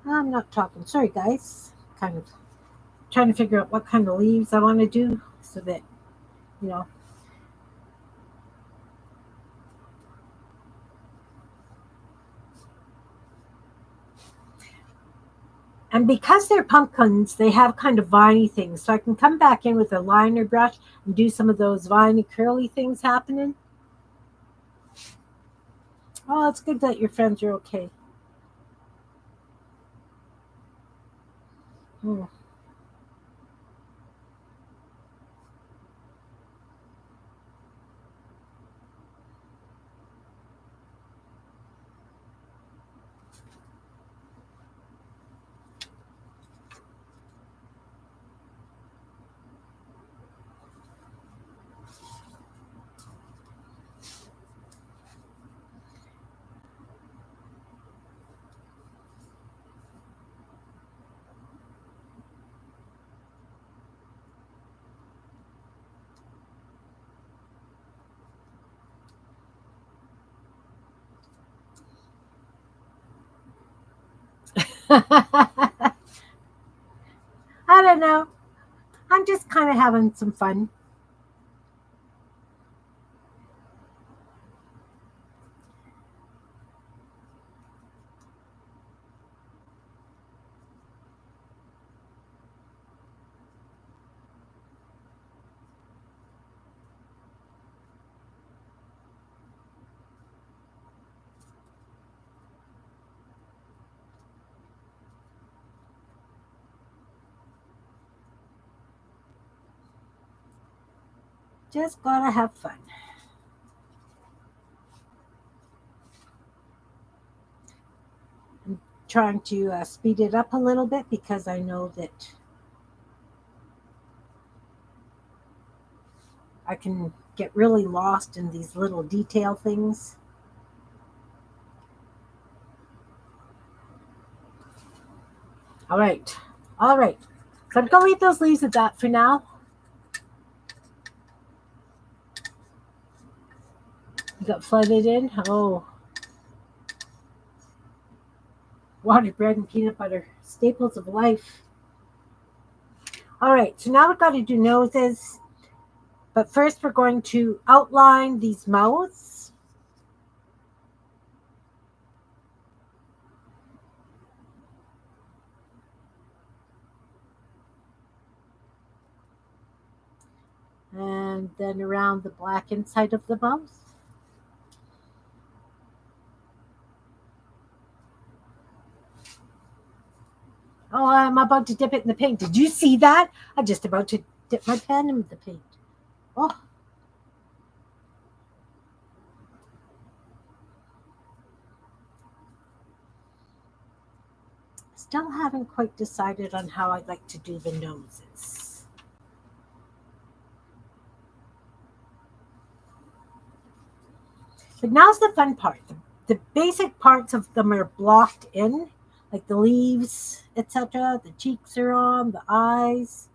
I'm not talking. Sorry, guys. Kind of trying to figure out what kind of leaves I want to do so that, you know. And because they're pumpkins, they have kind of viney things. So I can come back in with a liner brush and do some of those viney curly things happening. Oh, it's good that your friends are okay. Hmm. I don't know. I'm just kind of having some fun. Just gotta have fun. I'm trying to speed it up a little bit because I know that I can get really lost in these little detail things. All right. All right. So I'm going to leave those leaves at that for now. You got flooded in. Oh, water, bread, and peanut butter. Staples of life. All right. So now we've got to do noses. But first, we're going to outline these mouths. And then around the black inside of the mouth. Oh, I'm about to dip it in the paint. Did you see that? I'm just about to dip my pen in the paint. Oh. Still haven't quite decided on how I'd like to do the noses. But now's the fun part. The basic parts of them are blocked in, like the leaves, etc. The cheeks are on, the eyes.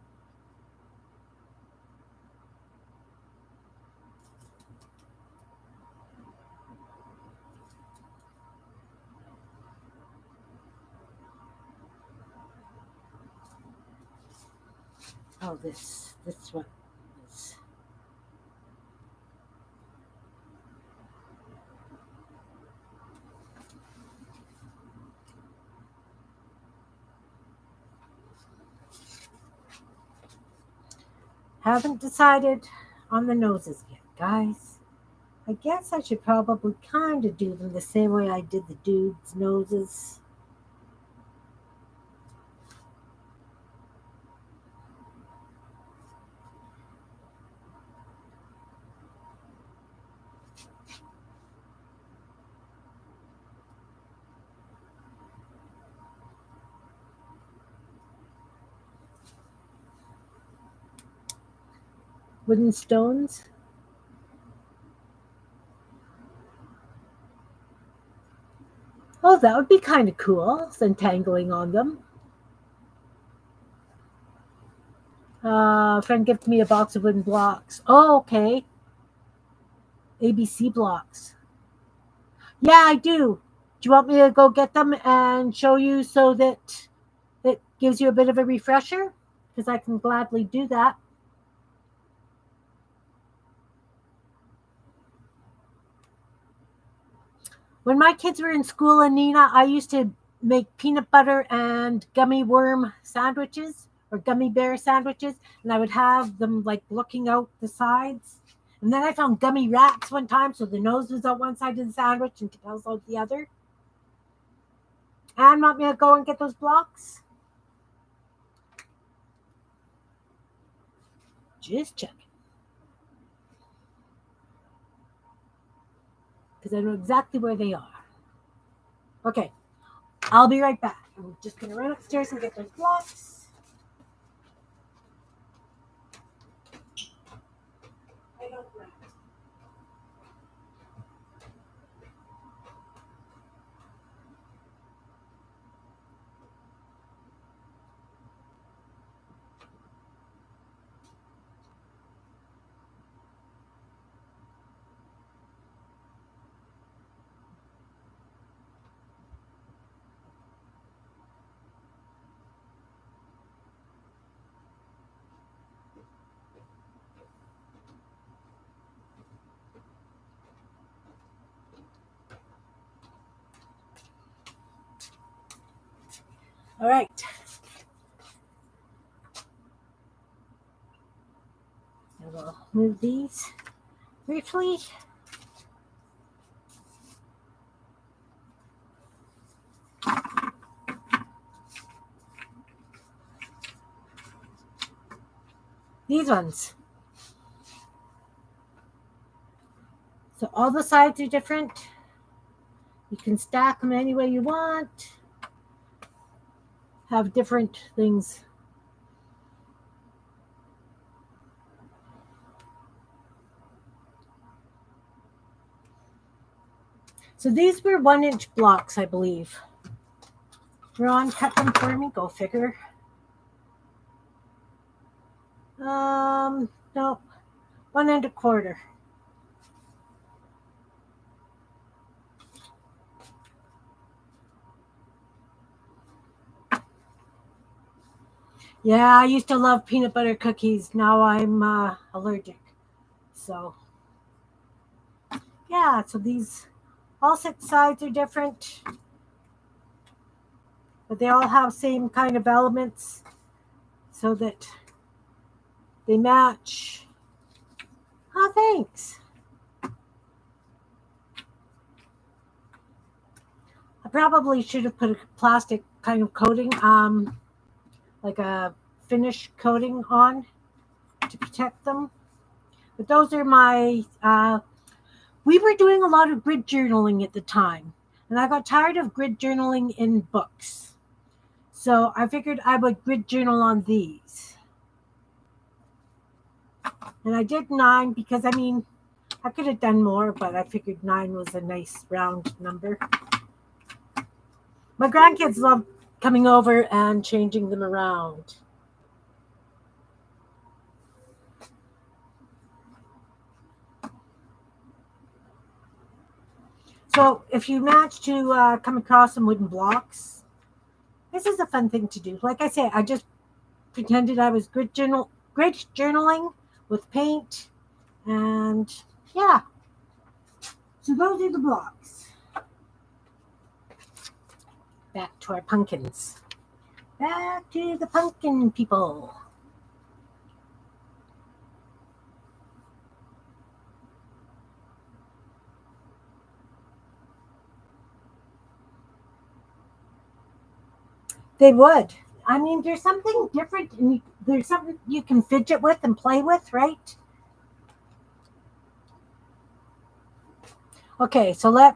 Oh, this one is. Haven't decided on the noses yet, guys. I guess I should probably kind of do them the same way I did the dude's noses. Wooden stones. Oh, that would be kind of cool, entangling on them. A friend gifted me a box of wooden blocks. Oh, okay. ABC blocks. Yeah, I do. Do you want me to go get them and show you so that it gives you a bit of a refresher? Because I can gladly do that. When my kids were in school, Nina, I used to make peanut butter and gummy worm sandwiches or gummy bear sandwiches, and I would have them like looking out the sides. And then I found gummy wraps one time, so the nose was out one side of the sandwich and tails out the other. And want me to go and get those blocks? Just checking. Because I know exactly where they are. Okay, I'll be right back. I'm just going to run upstairs and get those blocks. I don't know. All right. I will move these briefly. These ones. So all the sides are different. You can stack them any way you want. Have different things. So these were 1-inch blocks, I believe. Ron cut them for me. Go figure. No, 1 1/4. Yeah, I used to love peanut butter cookies. Now I'm allergic. So, yeah, so these all 6 sides are different, but they all have same kind of elements so that they match. Oh, thanks. I probably should have put a plastic kind of coating. like a finish coating on to protect them. But those are my. We were doing a lot of grid journaling at the time, and I got tired of grid journaling in books. So I figured I would grid journal on these. And I did 9 because, I mean, I could have done more, but I figured 9 was a nice round number. My grandkids love coming over and changing them around. So if you manage to come across some wooden blocks, this is a fun thing to do. Like I say, I just pretended I was grid journaling with paint, and yeah. So those are the blocks. Back to our pumpkins. Back to the pumpkin people. They would. I mean, there's something different, and there's something you can fidget with and play with, right? Okay, so I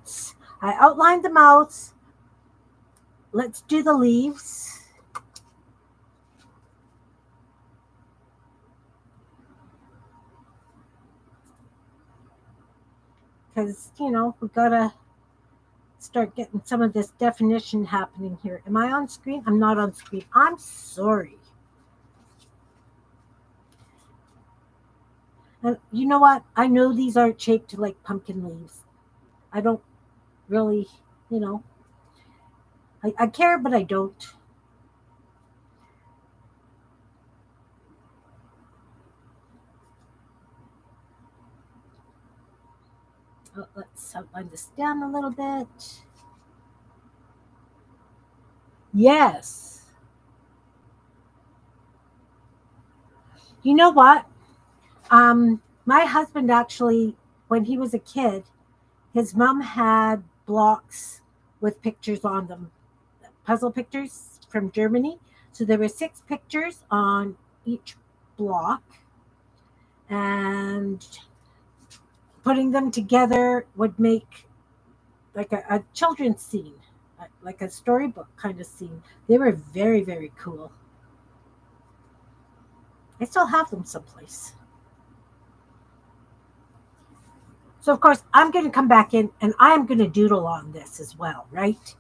outlined the mouths. Let's do the leaves. Because, we've got to start getting some of this definition happening here. Am I on screen? I'm not on screen. I'm sorry. And you know what? I know these aren't shaped like pumpkin leaves. I don't really, you know, I care, but I don't. Let's outline this down a little bit. Yes. You know what? My husband actually, when he was a kid, his mom had blocks with pictures on them, puzzle pictures from Germany. So there were 6 pictures on each block, and putting them together would make like a children's scene, like a storybook kind of scene. They were very, very cool. I still have them someplace. So, of course, I'm going to come back in and I'm going to doodle on this as well, right?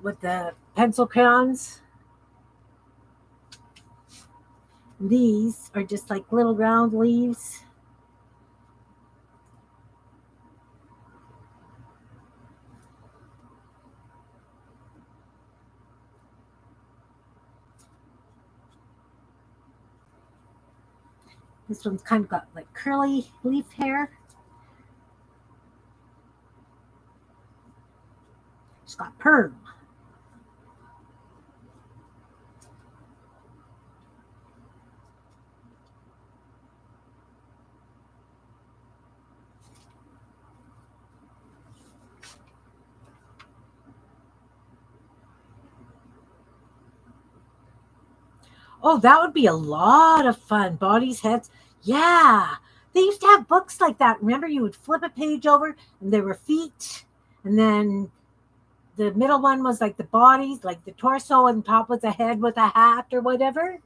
With the pencil crayons. These are just like little round leaves. This one's kind of got like curly leaf hair. It's got perm. Oh, that would be a lot of fun. Bodies, heads. Yeah. They used to have books like that. Remember, you would flip a page over and there were feet. And then the middle one was like the bodies, like the torso, and top was a head with a hat or whatever.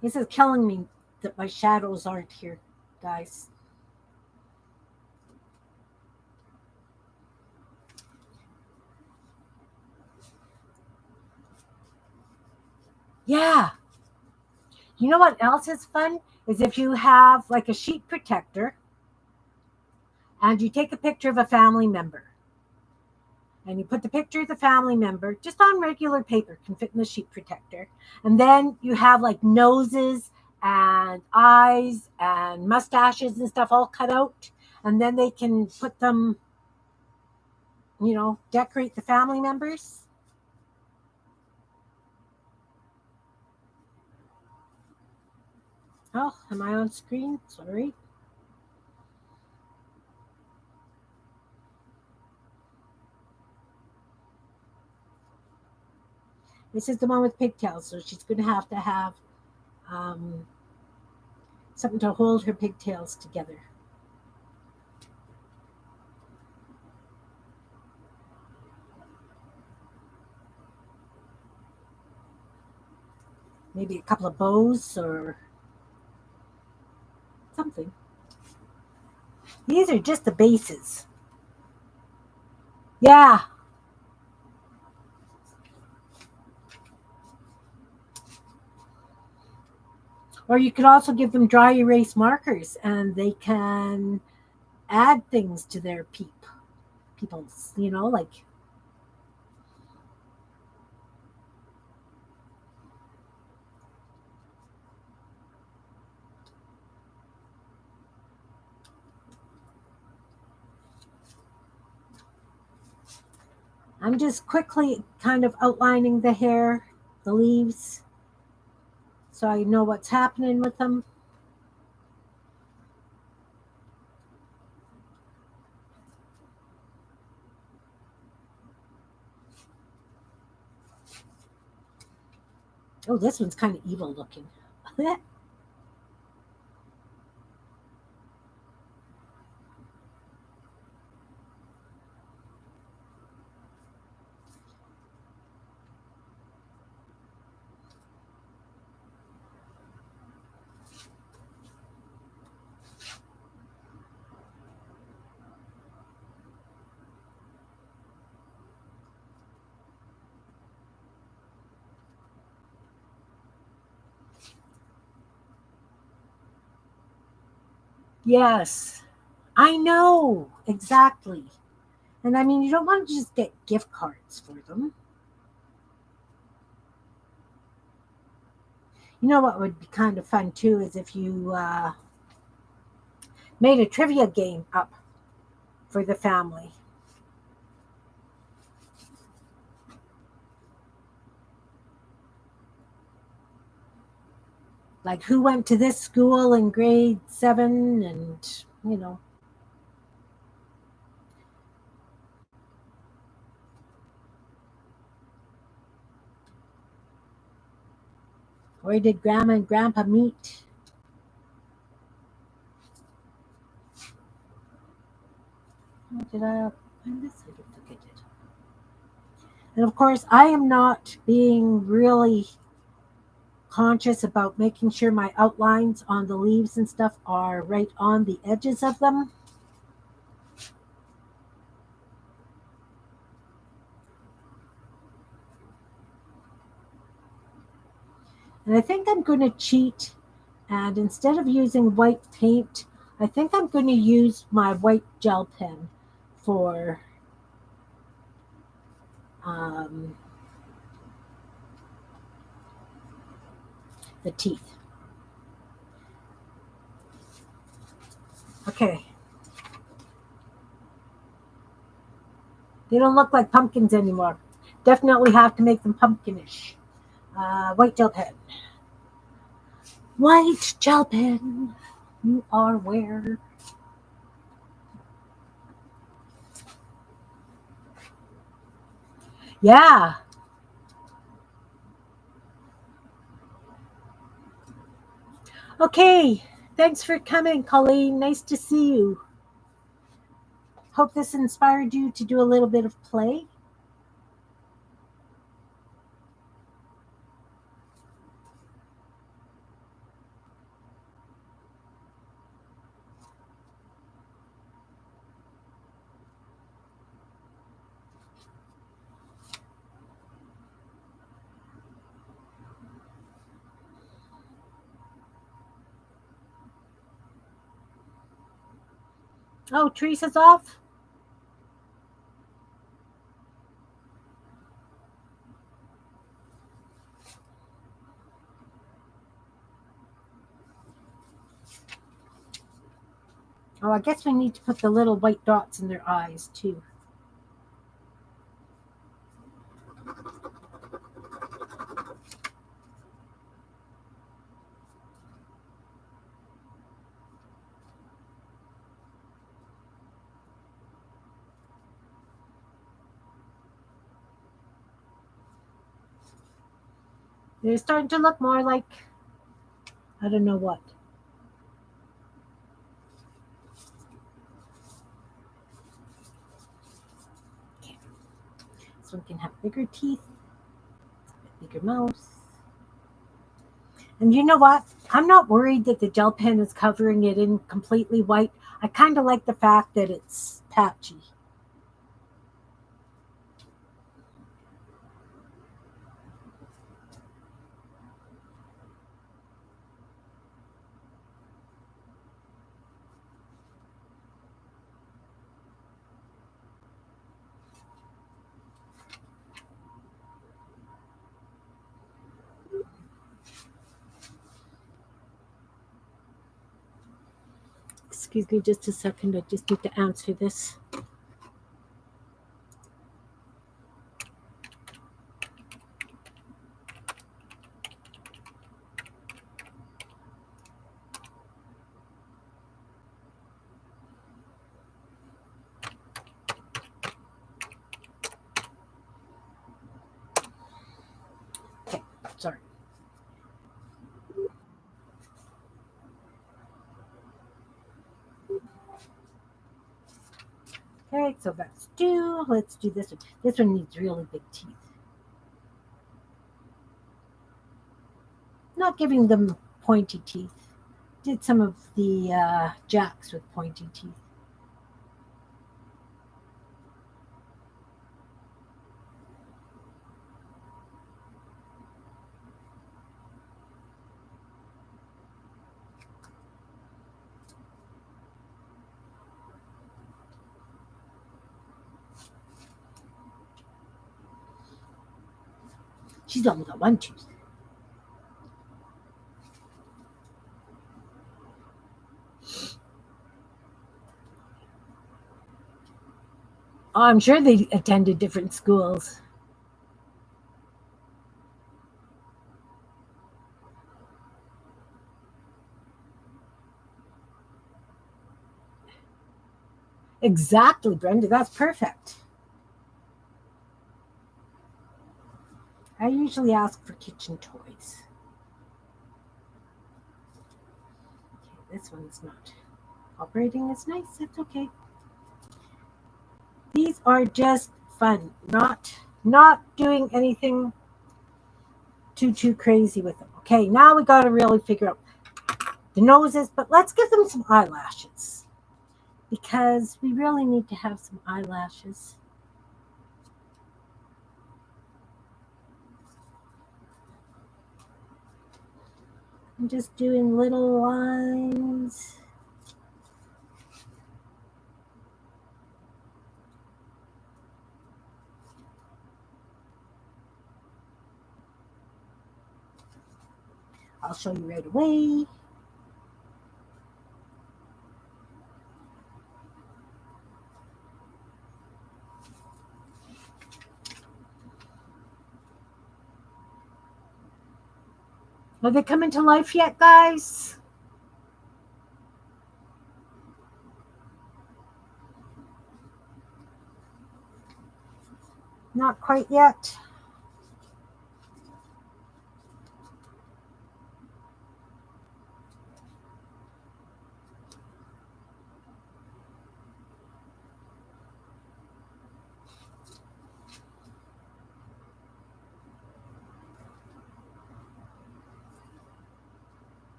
This is killing me that my shadows aren't here, guys. Yeah. You know what else is fun? Is if you have like a sheet protector and you take a picture of a family member and you put the picture of the family member just on regular paper, can fit in the sheet protector. And then you have like noses and eyes and mustaches and stuff all cut out. And then they can put them decorate the family members. Oh, am I on screen? Sorry. This is the one with pigtails, so she's going to have um, something to hold her pigtails together. Maybe a couple of bows or something. These are just the bases. Yeah. Or you could also give them dry erase markers and they can add things to their peoples, like I'm just quickly kind of outlining the hair, the leaves, so I know what's happening with them. Oh, this one's kind of evil looking. Yes, I know exactly. And I mean, you don't want to just get gift cards for them. You know what would be kind of fun too is if you made a trivia game up for the family. Like who went to this school in grade 7 and. Where did grandma and grandpa meet? Oh, did I find this? I don't think I did. And of course, I am not being really conscious about making sure my outlines on the leaves and stuff are right on the edges of them. And I think I'm going to cheat. And instead of using white paint, I think I'm going to use my white gel pen for um, the teeth. Okay. They don't look like pumpkins anymore. Definitely have to make them pumpkinish. White gel pen. White gel pen. You are where? Yeah. Okay. Thanks for coming, Colleen. Nice to see you. Hope this inspired you to do a little bit of play. Oh, Teresa's off? Oh, I guess we need to put the little white dots in their eyes, too. They're starting to look more like I don't know what. Okay. This one can have bigger teeth, bigger mouth. And you know what? I'm not worried that the gel pen is covering it in completely white. I kind of like the fact that it's patchy. Excuse me just a second. I just need to answer this. Okay, sorry. Okay, so that's two. Let's do this one. This one needs really big teeth. Not giving them pointy teeth. Did some of the jacks with pointy teeth. She's only got one tooth. Oh, I'm sure they attended different schools. Exactly, Brenda. That's perfect. I usually ask for kitchen toys. Okay, this one's not operating as nice. That's okay. These are just fun, not doing anything too crazy with them. Okay, now we got to really figure out the noses, but let's give them some eyelashes because we really need to have some eyelashes. I'm just doing little lines. I'll show you right away. Are they coming to life yet, guys? Not quite yet.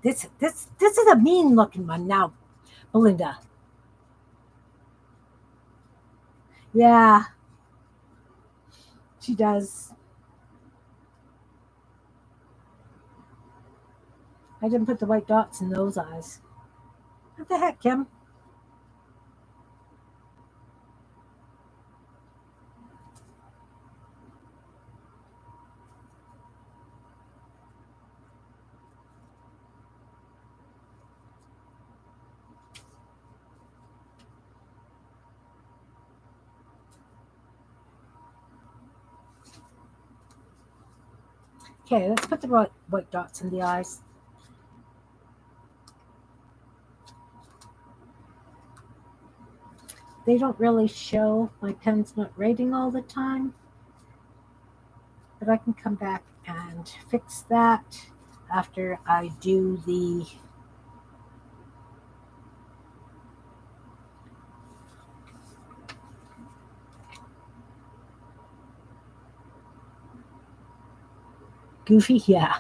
This is a mean looking one now, Belinda. Yeah, she does. I didn't put the white dots in those eyes. What the heck, Kim? Okay, let's put the white dots in the eyes. They don't really show. My pen's not writing all the time. But But I can come back and fix that after I do the goofy. Yeah.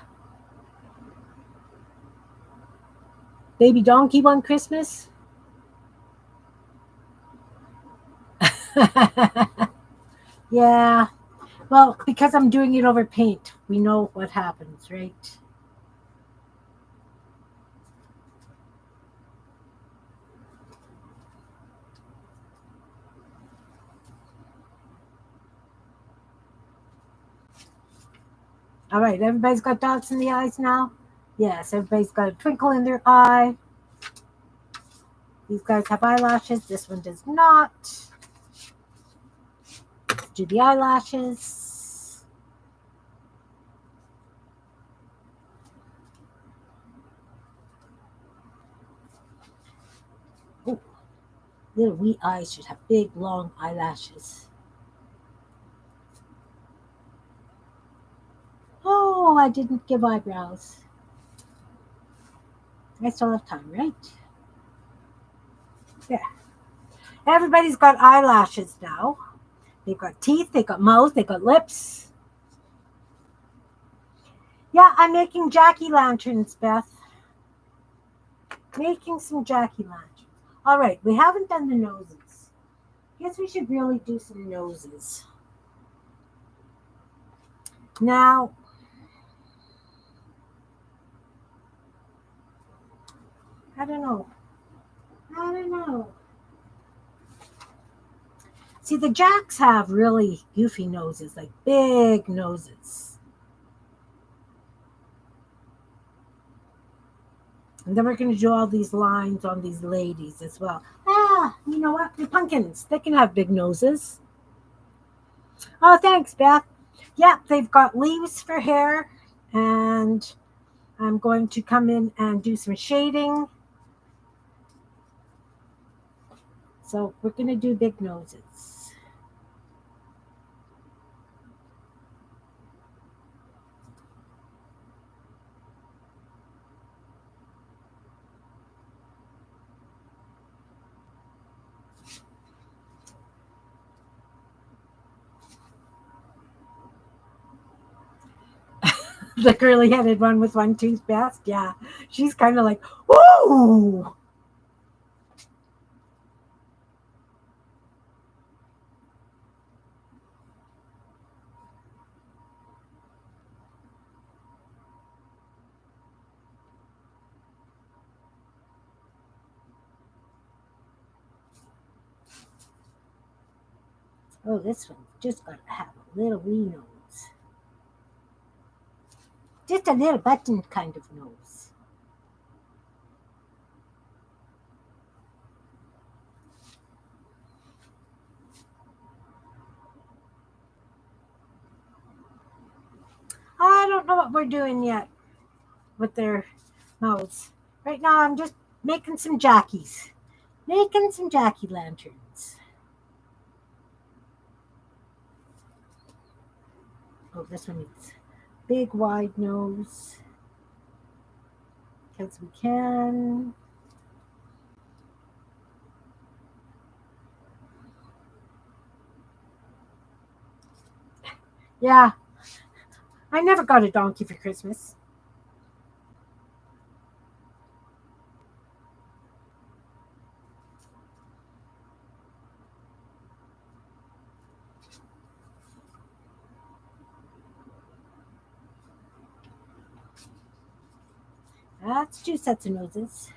Baby donkey one Christmas. Yeah. Well, because I'm doing it over paint, we know what happens, right? All right, everybody's got dots in the eyes now? Yes, everybody's got a twinkle in their eye. These guys have eyelashes. This one does not. Do the eyelashes. Oh, little wee eyes should have big, long eyelashes. Oh, I didn't give eyebrows. I still have time, right? Yeah. Everybody's got eyelashes now. They've got teeth, they've got mouth, they've got lips. Yeah, I'm making Jackie lanterns, Beth. Making some Jackie lanterns. All right, we haven't done the noses. Guess we should really do some noses. Now, I don't know. I don't know. See, the Jacks have really goofy noses, like big noses. And then we're going to do all these lines on these ladies as well. Ah, you know what? The pumpkins, they can have big noses. Oh, thanks, Beth. Yeah, they've got leaves for hair, and I'm going to come in and do some shading. So we're going to do big noses. The curly headed one with one tooth best. Yeah, she's kind of like, whoa. Oh, this one just got to have a little wee nose. Just a little button kind of nose. I don't know what we're doing yet with their mouths. Right now, I'm just making some Jackies. Making some Jackie lanterns. Oh, this one needs big, wide nose. Because we can. Yeah, I never got a donkey for Christmas. That's two sets of noses.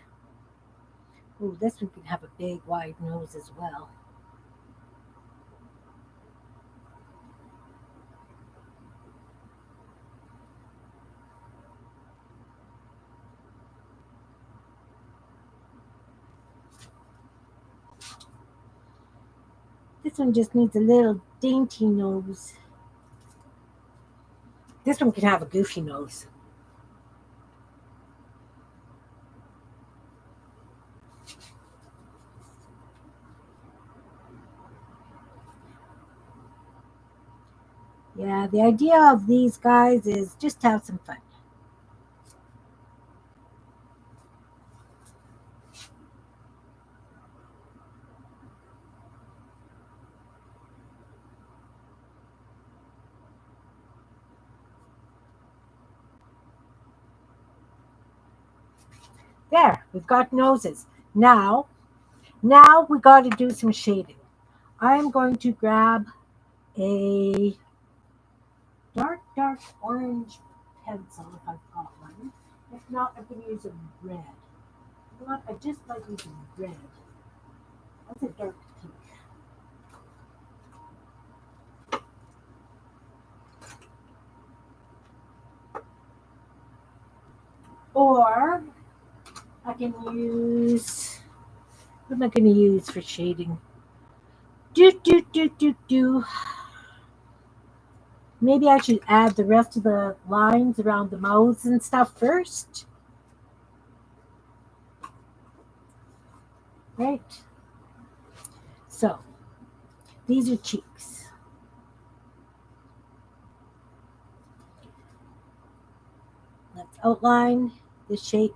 Oh, this one can have a big, wide nose as well. This one just needs a little dainty nose. This one can have a goofy nose. Yeah, the idea of these guys is just to have some fun. There, we've got noses. Now we got to do some shading. I'm going to grab a dark orange pencil if I've got one. If not, I'm going to use a red. You know what? I just like using red. That's a dark pink. Or I can use, what am I going to use for shading? Do. Maybe I should add the rest of the lines around the mouths and stuff first. Right? So, these are cheeks. Let's outline the shape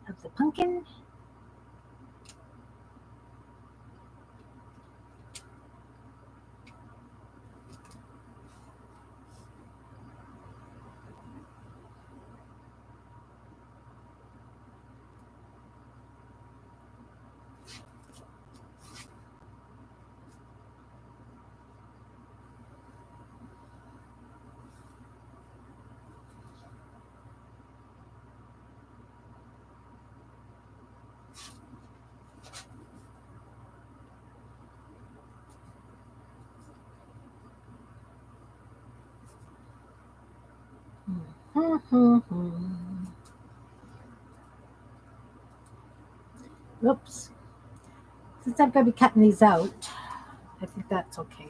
of the pumpkin. Oops. Since I'm going to be cutting these out, I think that's okay.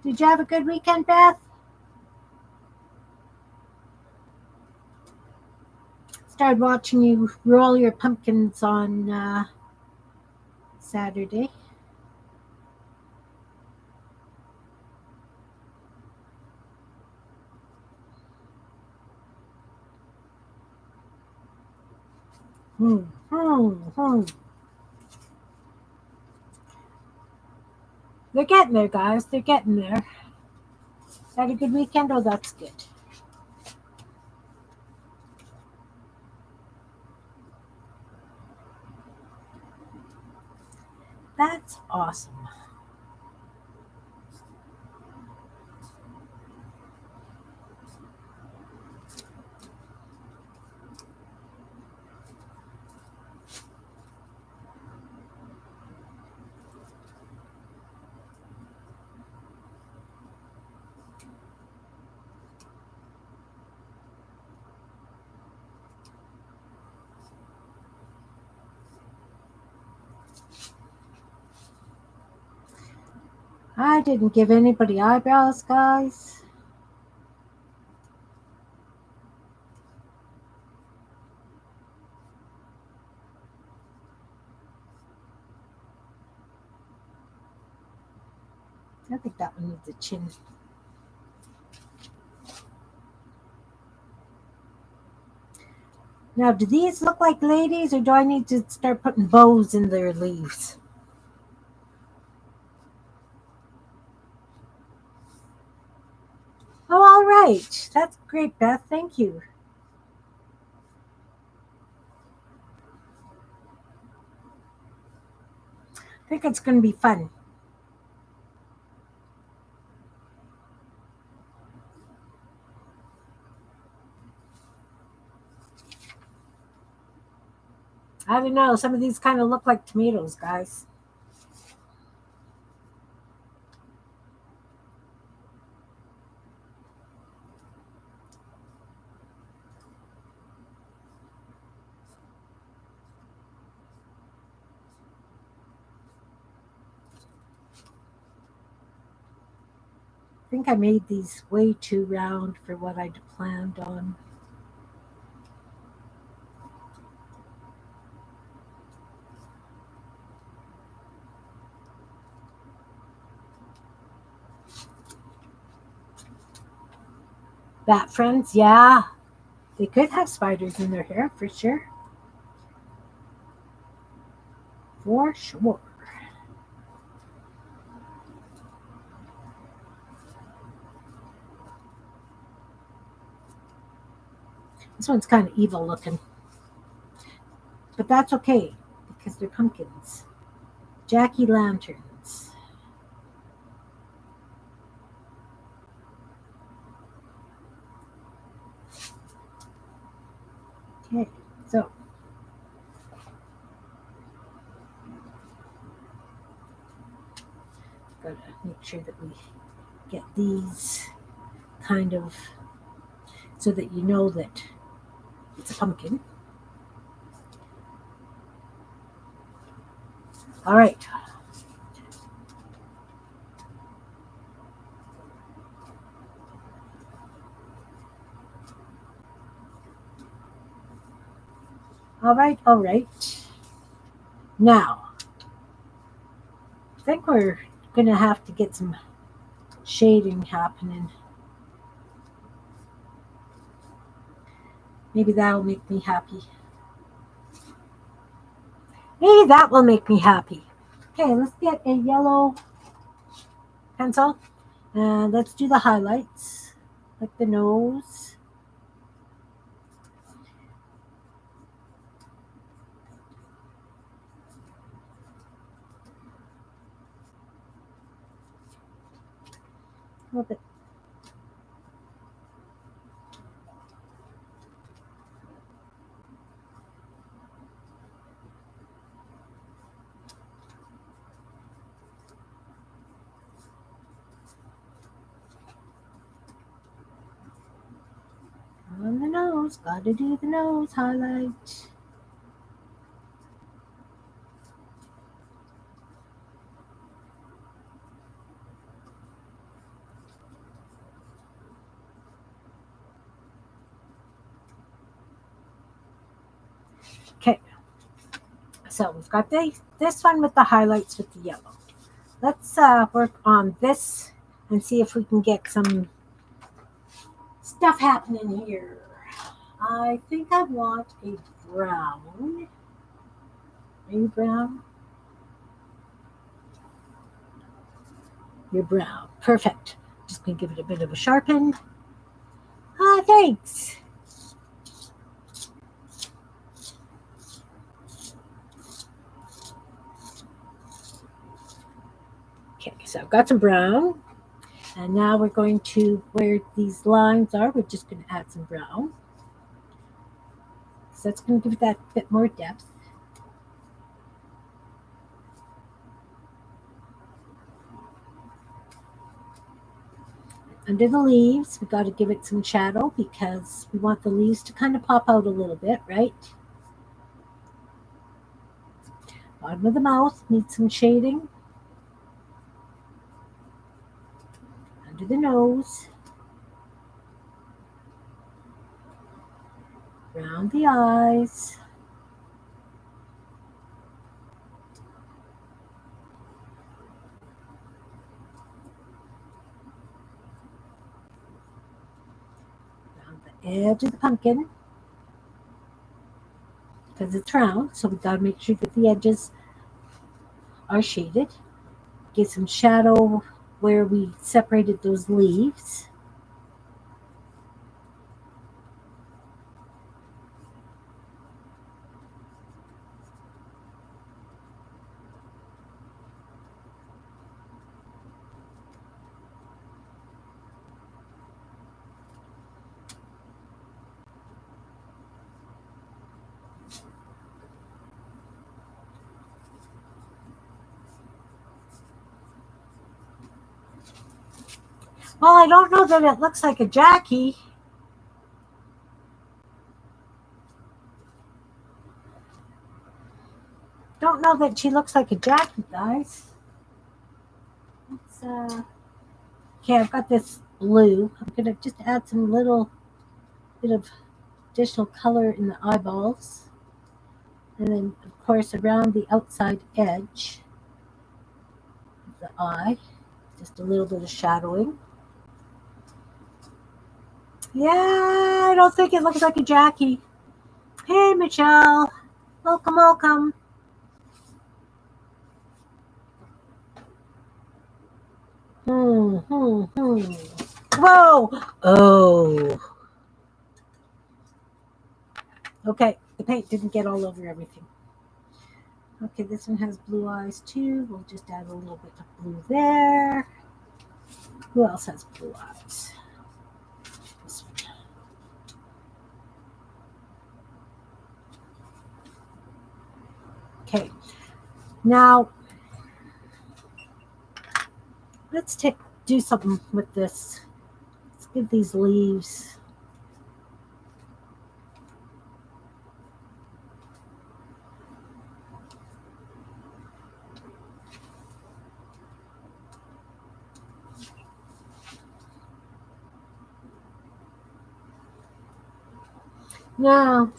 Did you have a good weekend, Beth? Started watching you roll your pumpkins on Saturday. Hmm, hmm, hmm. They're getting there, guys. They're getting there. Had a good weekend? Oh, that's good. That's awesome. I didn't give anybody eyebrows, guys. I think that one needs a chin. Now, do these look like ladies, or do I need to start putting bows in their leaves? Oh, all right. That's great, Beth. Thank you. I think it's going to be fun. I don't know. Some of these kind of look like tomatoes, guys. I think I made these way too round for what I'd planned on. Bat friends, yeah, they could have spiders in their hair for sure. For sure. This one's kind of evil looking, but that's okay because they're pumpkins. Jackie lanterns. Okay, so gotta make sure that we get these kind of so that you know that it's a pumpkin. All right. All right. All right. Now, I think we're going to have to get some shading happening. Maybe that'll make me happy. Maybe that will make me happy. Okay, let's get a yellow pencil and let's do the highlights, like the nose. A little bit. On the nose, gotta do the nose highlight. Okay, so we've got this one with the highlights with the yellow. Let's work on this and see if we can get some stuff happening here. I think I want a brown. Are you brown? You're brown. Perfect. Just gonna give it a bit of a sharpen. Ah, thanks. Okay, so I've got some brown. And now we're going to, where these lines are, we're just going to add some brown. So that's going to give that a bit more depth. Under the leaves, we got to give it some shadow because we want the leaves to kind of pop out a little bit, right? Bottom of the mouth needs some shading. Under the nose. Around the eyes. Around the edge of the pumpkin. Because it's round, so we got to make sure that the edges are shaded. Get some shadow where we separated those leaves. Well, I don't know that it looks like a Jackie. Don't know that she looks like a Jackie, guys. Let's Okay, I've got this blue. I'm going to just add some little bit of additional color in the eyeballs. And then, of course, around the outside edge of the eye, just a little bit of shadowing. Yeah, I don't think it looks like a Jackie. Hey, Michelle. Welcome, welcome. Hmm. Whoa! Oh. Okay, the paint didn't get all over everything. Okay, this one has blue eyes too. We'll just add a little bit of blue there. Who else has blue eyes? This one. Okay, now let's do something with this. Let's give these leaves. Now,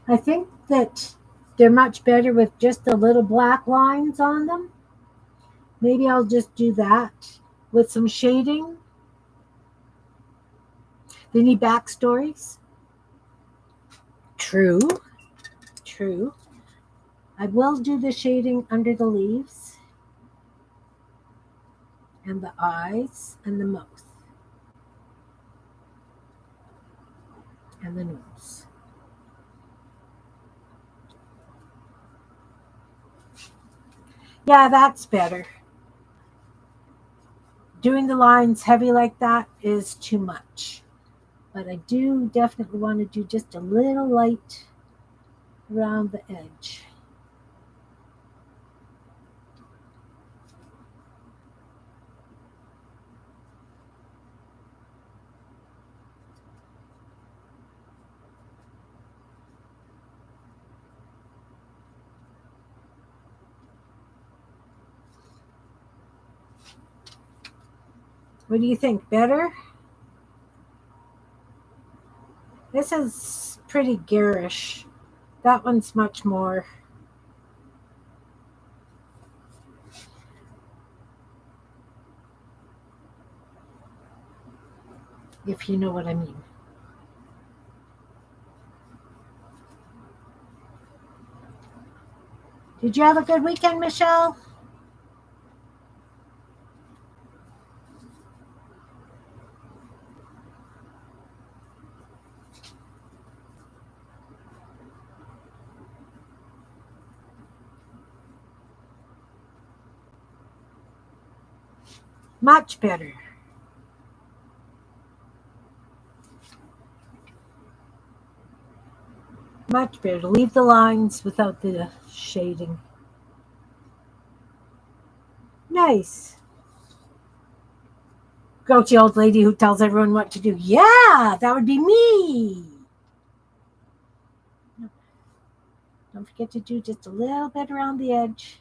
I think that they're much better with just the little black lines on them. Maybe I'll just do that with some shading. They need backstories. True, true. I will do the shading under the leaves and the eyes and the mouth and the nose. Yeah, that's better. Doing the lines heavy like that is too much. But I do definitely want to do just a little light around the edge. What do you think? Better? This is pretty garish. That one's much more. If you know what I mean. Did you have a good weekend, Michelle? Much better. Much better. Leave the lines without the shading. Nice. Grouchy old lady who tells everyone what to do. Yeah, that would be me. Don't forget to do just a little bit around the edge.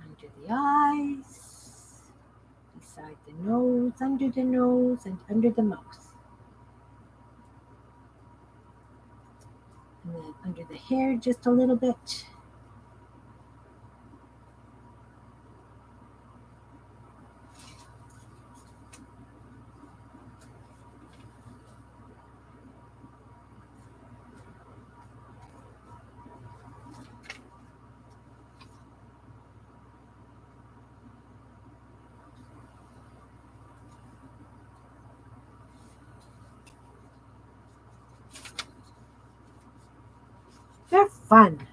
Under the eyes, beside the nose, and under the mouth. And then under the hair just a little bit. They're fun.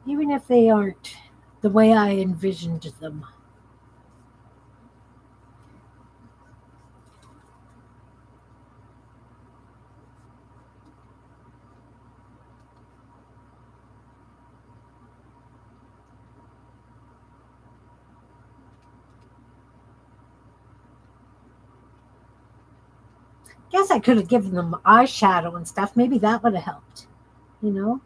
Even if they aren't the way I envisioned them. Guess I could have given them eyeshadow and stuff. Maybe that would have helped, you know?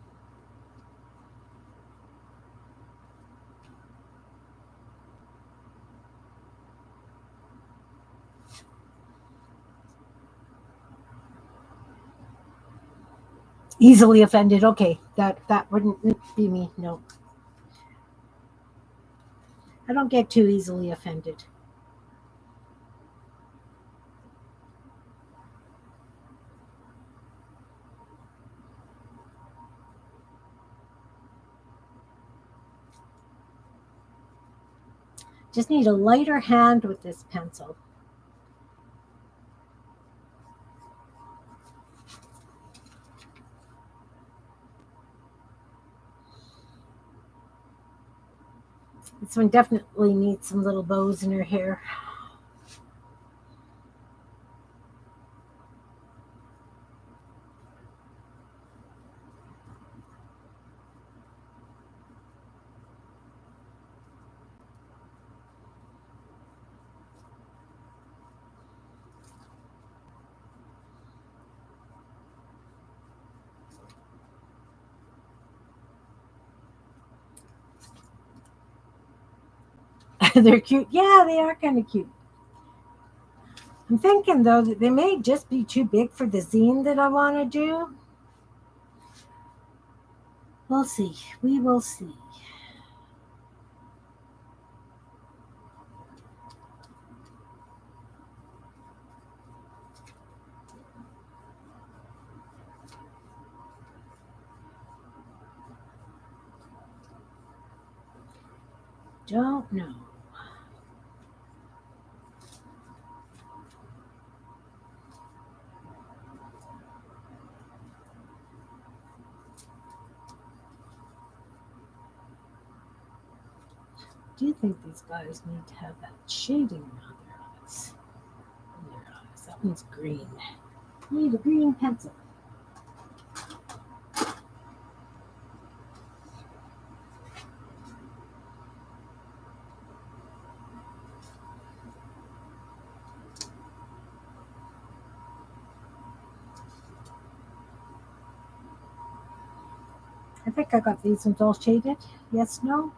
Easily offended. Okay, that wouldn't be me. No, I don't get too easily offended. Just need a lighter hand with this pencil. This one definitely needs some little bows in her hair. They're cute. Yeah, they are kind of cute. I'm thinking though that they may just be too big for the zine that I want to do. We'll see. We will see. Don't know. Do you think these guys need to have that shading around their eyes? On their eyes. That one's green. Need a green pencil. I think I got these ones all shaded. Yes, no?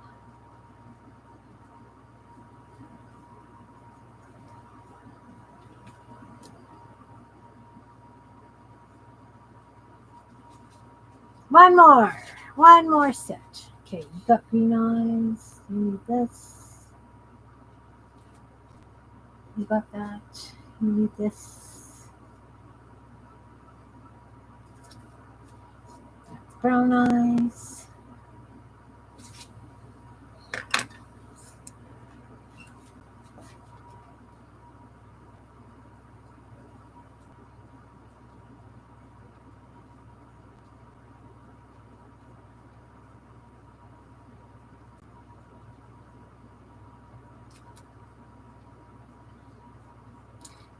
One more. One more set. Okay, you got green eyes. You need this. You got that. You need this. That's brown eyes.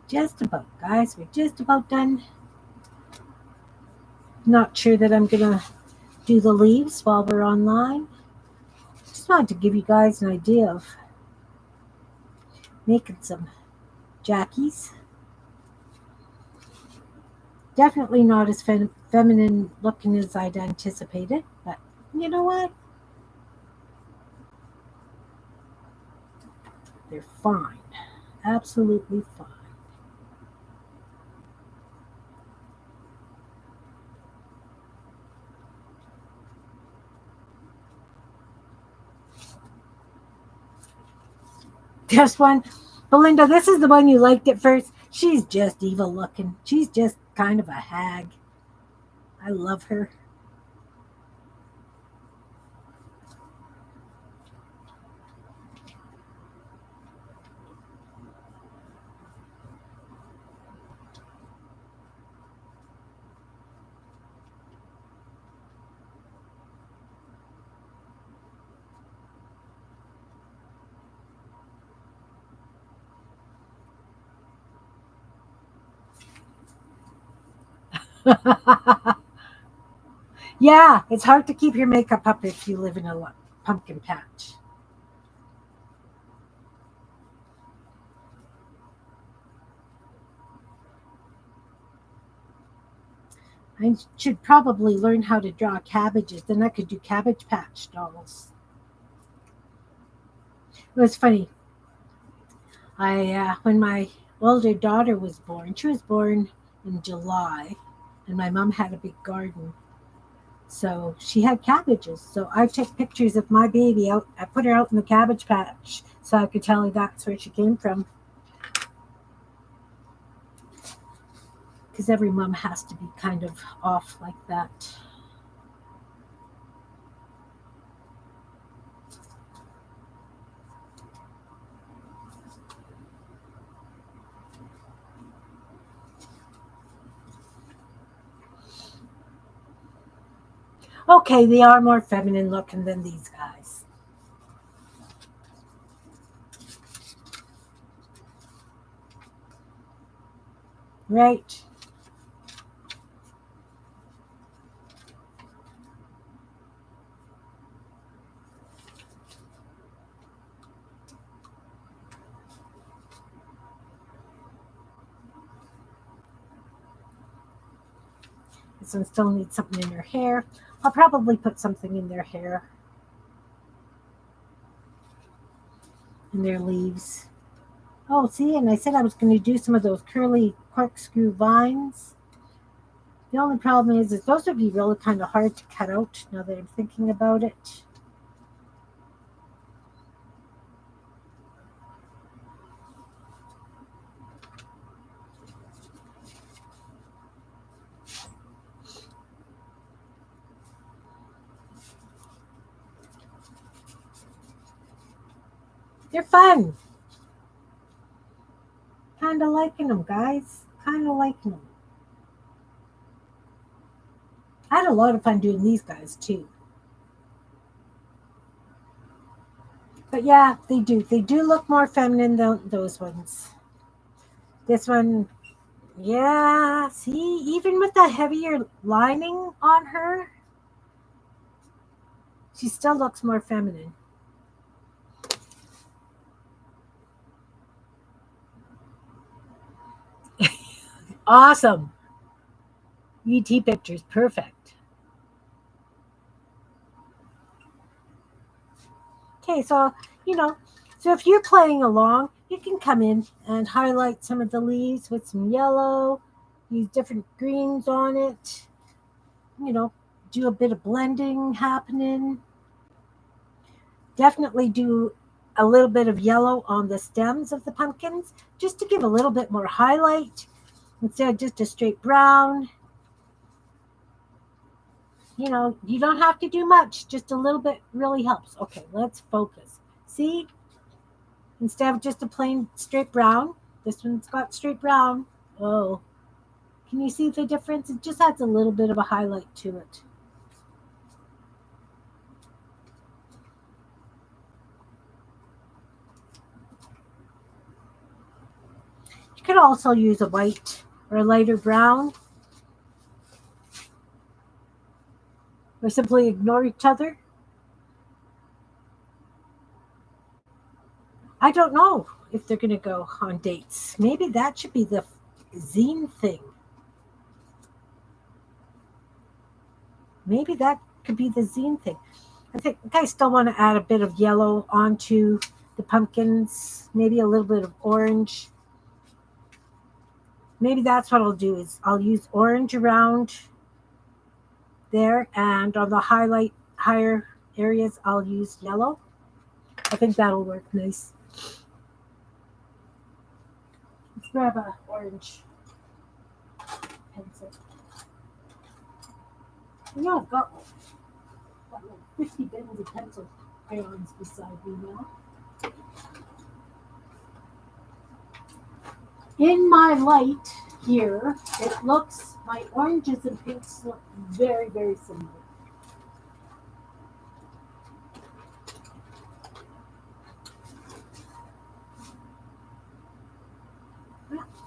Just about, guys. We're just about done. Not sure that I'm going to do the leaves while we're online. Just wanted to give you guys an idea of making some jackies. Definitely not as feminine looking as I'd anticipated, but you know what? They're fine. Absolutely fine. This one, Belinda, this is the one you liked at first. She's just evil looking. She's just kind of a hag. I love her. Yeah, it's hard to keep your makeup up if you live in a pumpkin patch. I should probably learn how to draw cabbages. Then I could do Cabbage Patch dolls. It was funny. When my older daughter was born, she was born in July, and my mom had a big garden. So she had cabbages. So I took pictures of my baby out. I put her out in the cabbage patch so I could tell her that's where she came from. Because every mom has to be kind of off like that. Okay, they are more feminine looking than these guys. Right? This one still needs something in her hair. I'll probably put something in their hair, in their leaves. Oh, see, and I said I was going to do some of those curly corkscrew vines. The only problem is those would be really kind of hard to cut out now that I'm thinking about it. They're fun. Kind of liking them, guys. Kind of liking them. I had a lot of fun doing these guys too. But yeah, they do. They do look more feminine than those ones. This one, yeah, see, even with the heavier lining on her, she still looks more feminine. Awesome. ET pictures, perfect. Okay, so, you know, so if you're playing along, you can come in and highlight some of the leaves with some yellow, use different greens on it, you know, do a bit of blending happening. Definitely do a little bit of yellow on the stems of the pumpkins just to give a little bit more highlight instead of just a straight brown. You know, you don't have to do much, just a little bit really helps. Okay, let's focus. See, instead of just a plain straight brown, this one's got straight brown. Oh, can you see the difference? It just adds a little bit of a highlight to it. You could also use a white or a lighter brown, or simply ignore each other. I don't know if they're going to go on dates. Maybe that should be the zine thing. Maybe that could be the zine thing. I think I still want to add a bit of yellow onto the pumpkins, maybe a little bit of orange. Maybe that's what I'll do is I'll use orange around there, and on the highlight higher areas I'll use yellow. I think that'll work nice. Let's grab a orange pencil. You know, I've got like 50 bins of pencil crayons beside me now. In my light here, it looks, my oranges and pinks look very, very similar.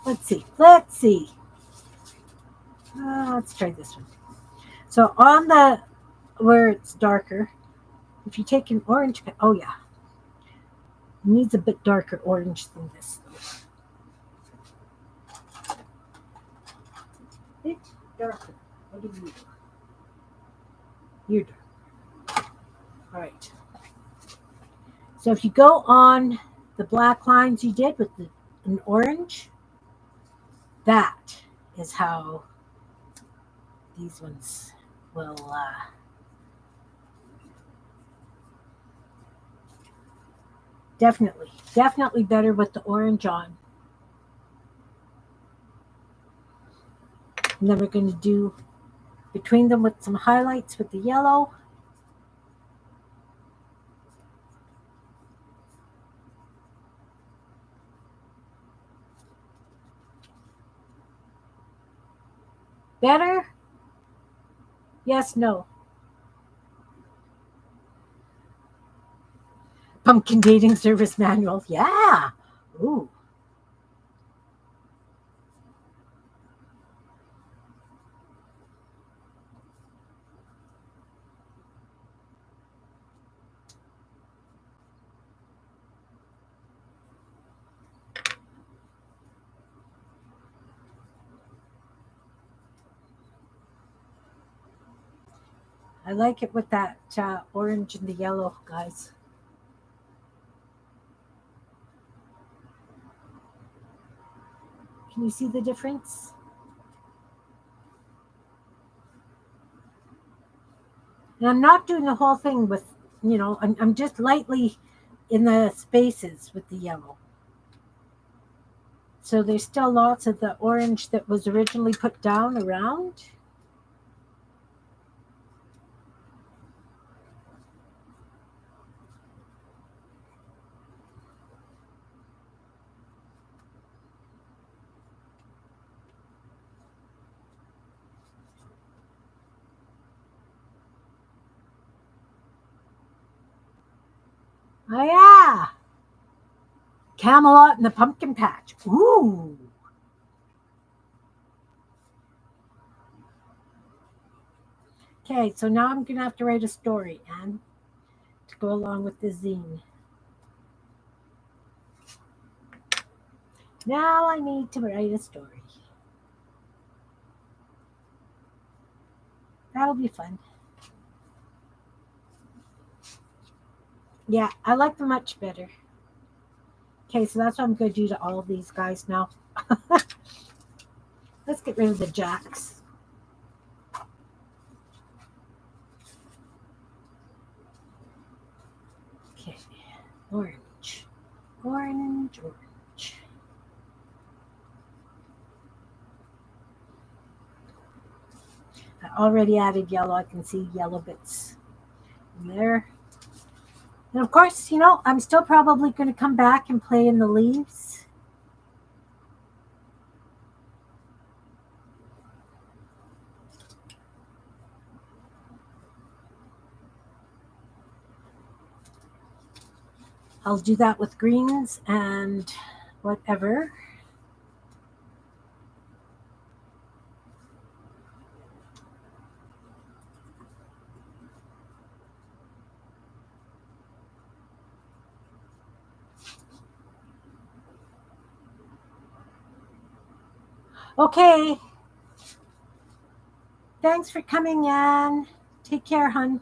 Let's see. Let's see. Let's try this one. So on the where it's darker, if you take an orange, oh yeah, it needs a bit darker orange than this. Bit darker. are you? You're dark. All right. So if you go on the black lines you did with an orange, that is how these ones will definitely better with the orange on. And then we're going to do between them with some highlights with the yellow. Better? Yes, no. Pumpkin dating service manual. Yeah. Ooh. I like it with that orange and the yellow, guys. Can you see the difference? And I'm not doing the whole thing with, I'm just lightly in the spaces with the yellow. So there's still lots of the orange that was originally put down around. Oh, yeah. Camelot and the pumpkin patch. Ooh. Okay, so now I'm going to have to write a story, Anne, to go along with the zine. Now I need to write a story. That'll be fun. Yeah, I like them much better. Okay, so that's what I'm going to do to all of these guys now. Let's get rid of the jacks. Okay, orange, orange, orange. I already added yellow. I can see yellow bits in there. And of course, I'm still probably going to come back and play in the leaves. I'll do that with greens and whatever. Okay. Thanks for coming, Anne. Take care, hun.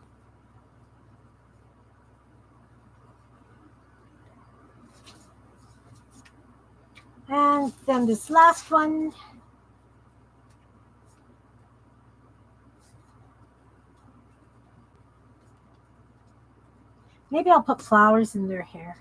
And then this last one. Maybe I'll put flowers in their hair.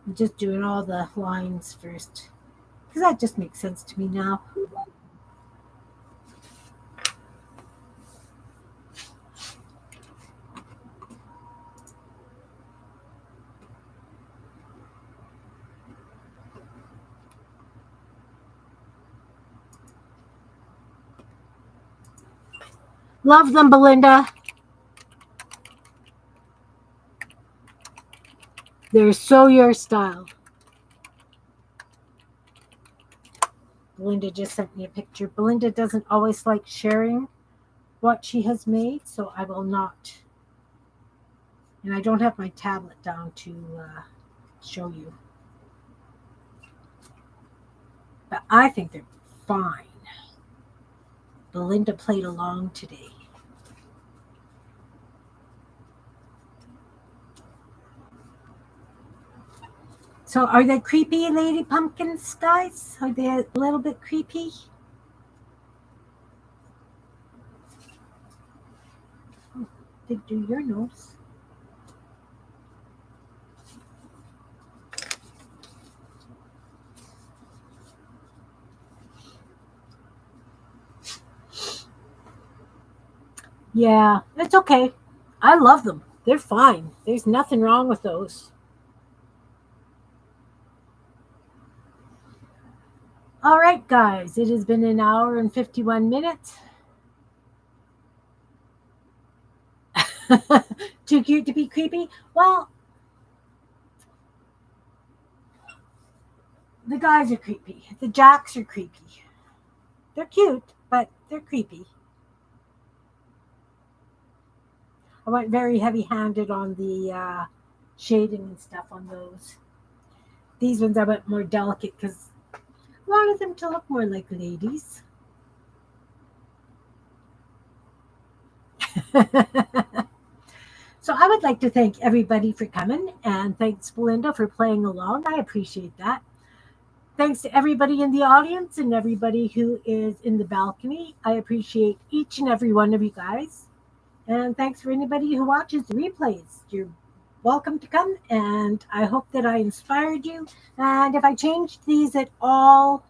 I'm just doing all the lines first, because that just makes sense to me now. Love them, Belinda. They're so your style. Belinda just sent me a picture. Belinda doesn't always like sharing what she has made, so I will not. And I don't have my tablet down to show you. But I think they're fine. Belinda played along today. So are they creepy lady pumpkins, guys? Are they a little bit creepy? Oh, dig through your nose. Yeah, it's okay. I love them. They're fine. There's nothing wrong with those. All right, guys, it has been an hour and 51 minutes. Too cute to be creepy? Well, the guys are creepy. The jacks are creepy. They're cute, but they're creepy. I went very heavy handed on the shading and stuff on those. These ones I went more delicate because I wanted them to look more like ladies. So I would like to thank everybody for coming, and thanks Belinda for playing along. I appreciate that. Thanks to everybody in the audience and everybody who is in the balcony. I appreciate each and every one of you guys. And thanks for anybody who watches the replays. You're welcome to come, and I hope that I inspired you. And if I changed these at all,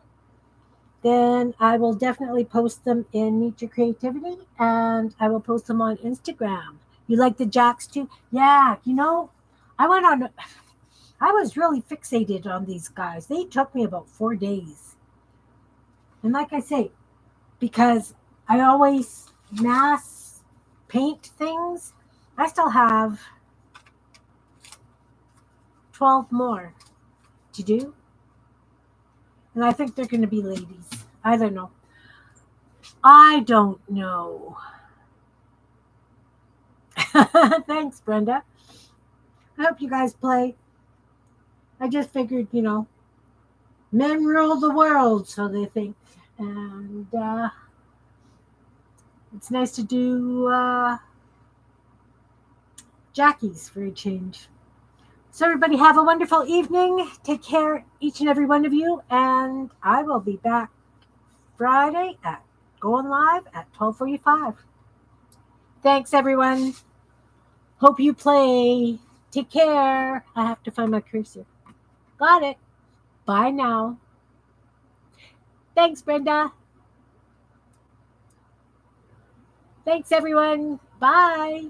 then I will definitely post them in Meet Your Creativity, and I will post them on Instagram. You like the jacks too? Yeah, I went on, I was really fixated on these guys. They took me about 4 days. And like I say, because I always mass paint things, I still have 12 more to do. And I think they're going to be ladies. I don't know. I don't know. Thanks, Brenda. I hope you guys play. I just figured, men rule the world, so they think. And it's nice to do Jackie's for a change. So, everybody, have a wonderful evening. Take care, each and every one of you. And I will be back Friday at going live at 12:45. Thanks, everyone. Hope you play. Take care. I have to find my cursor. Got it. Bye now. Thanks, Brenda. Thanks, everyone. Bye.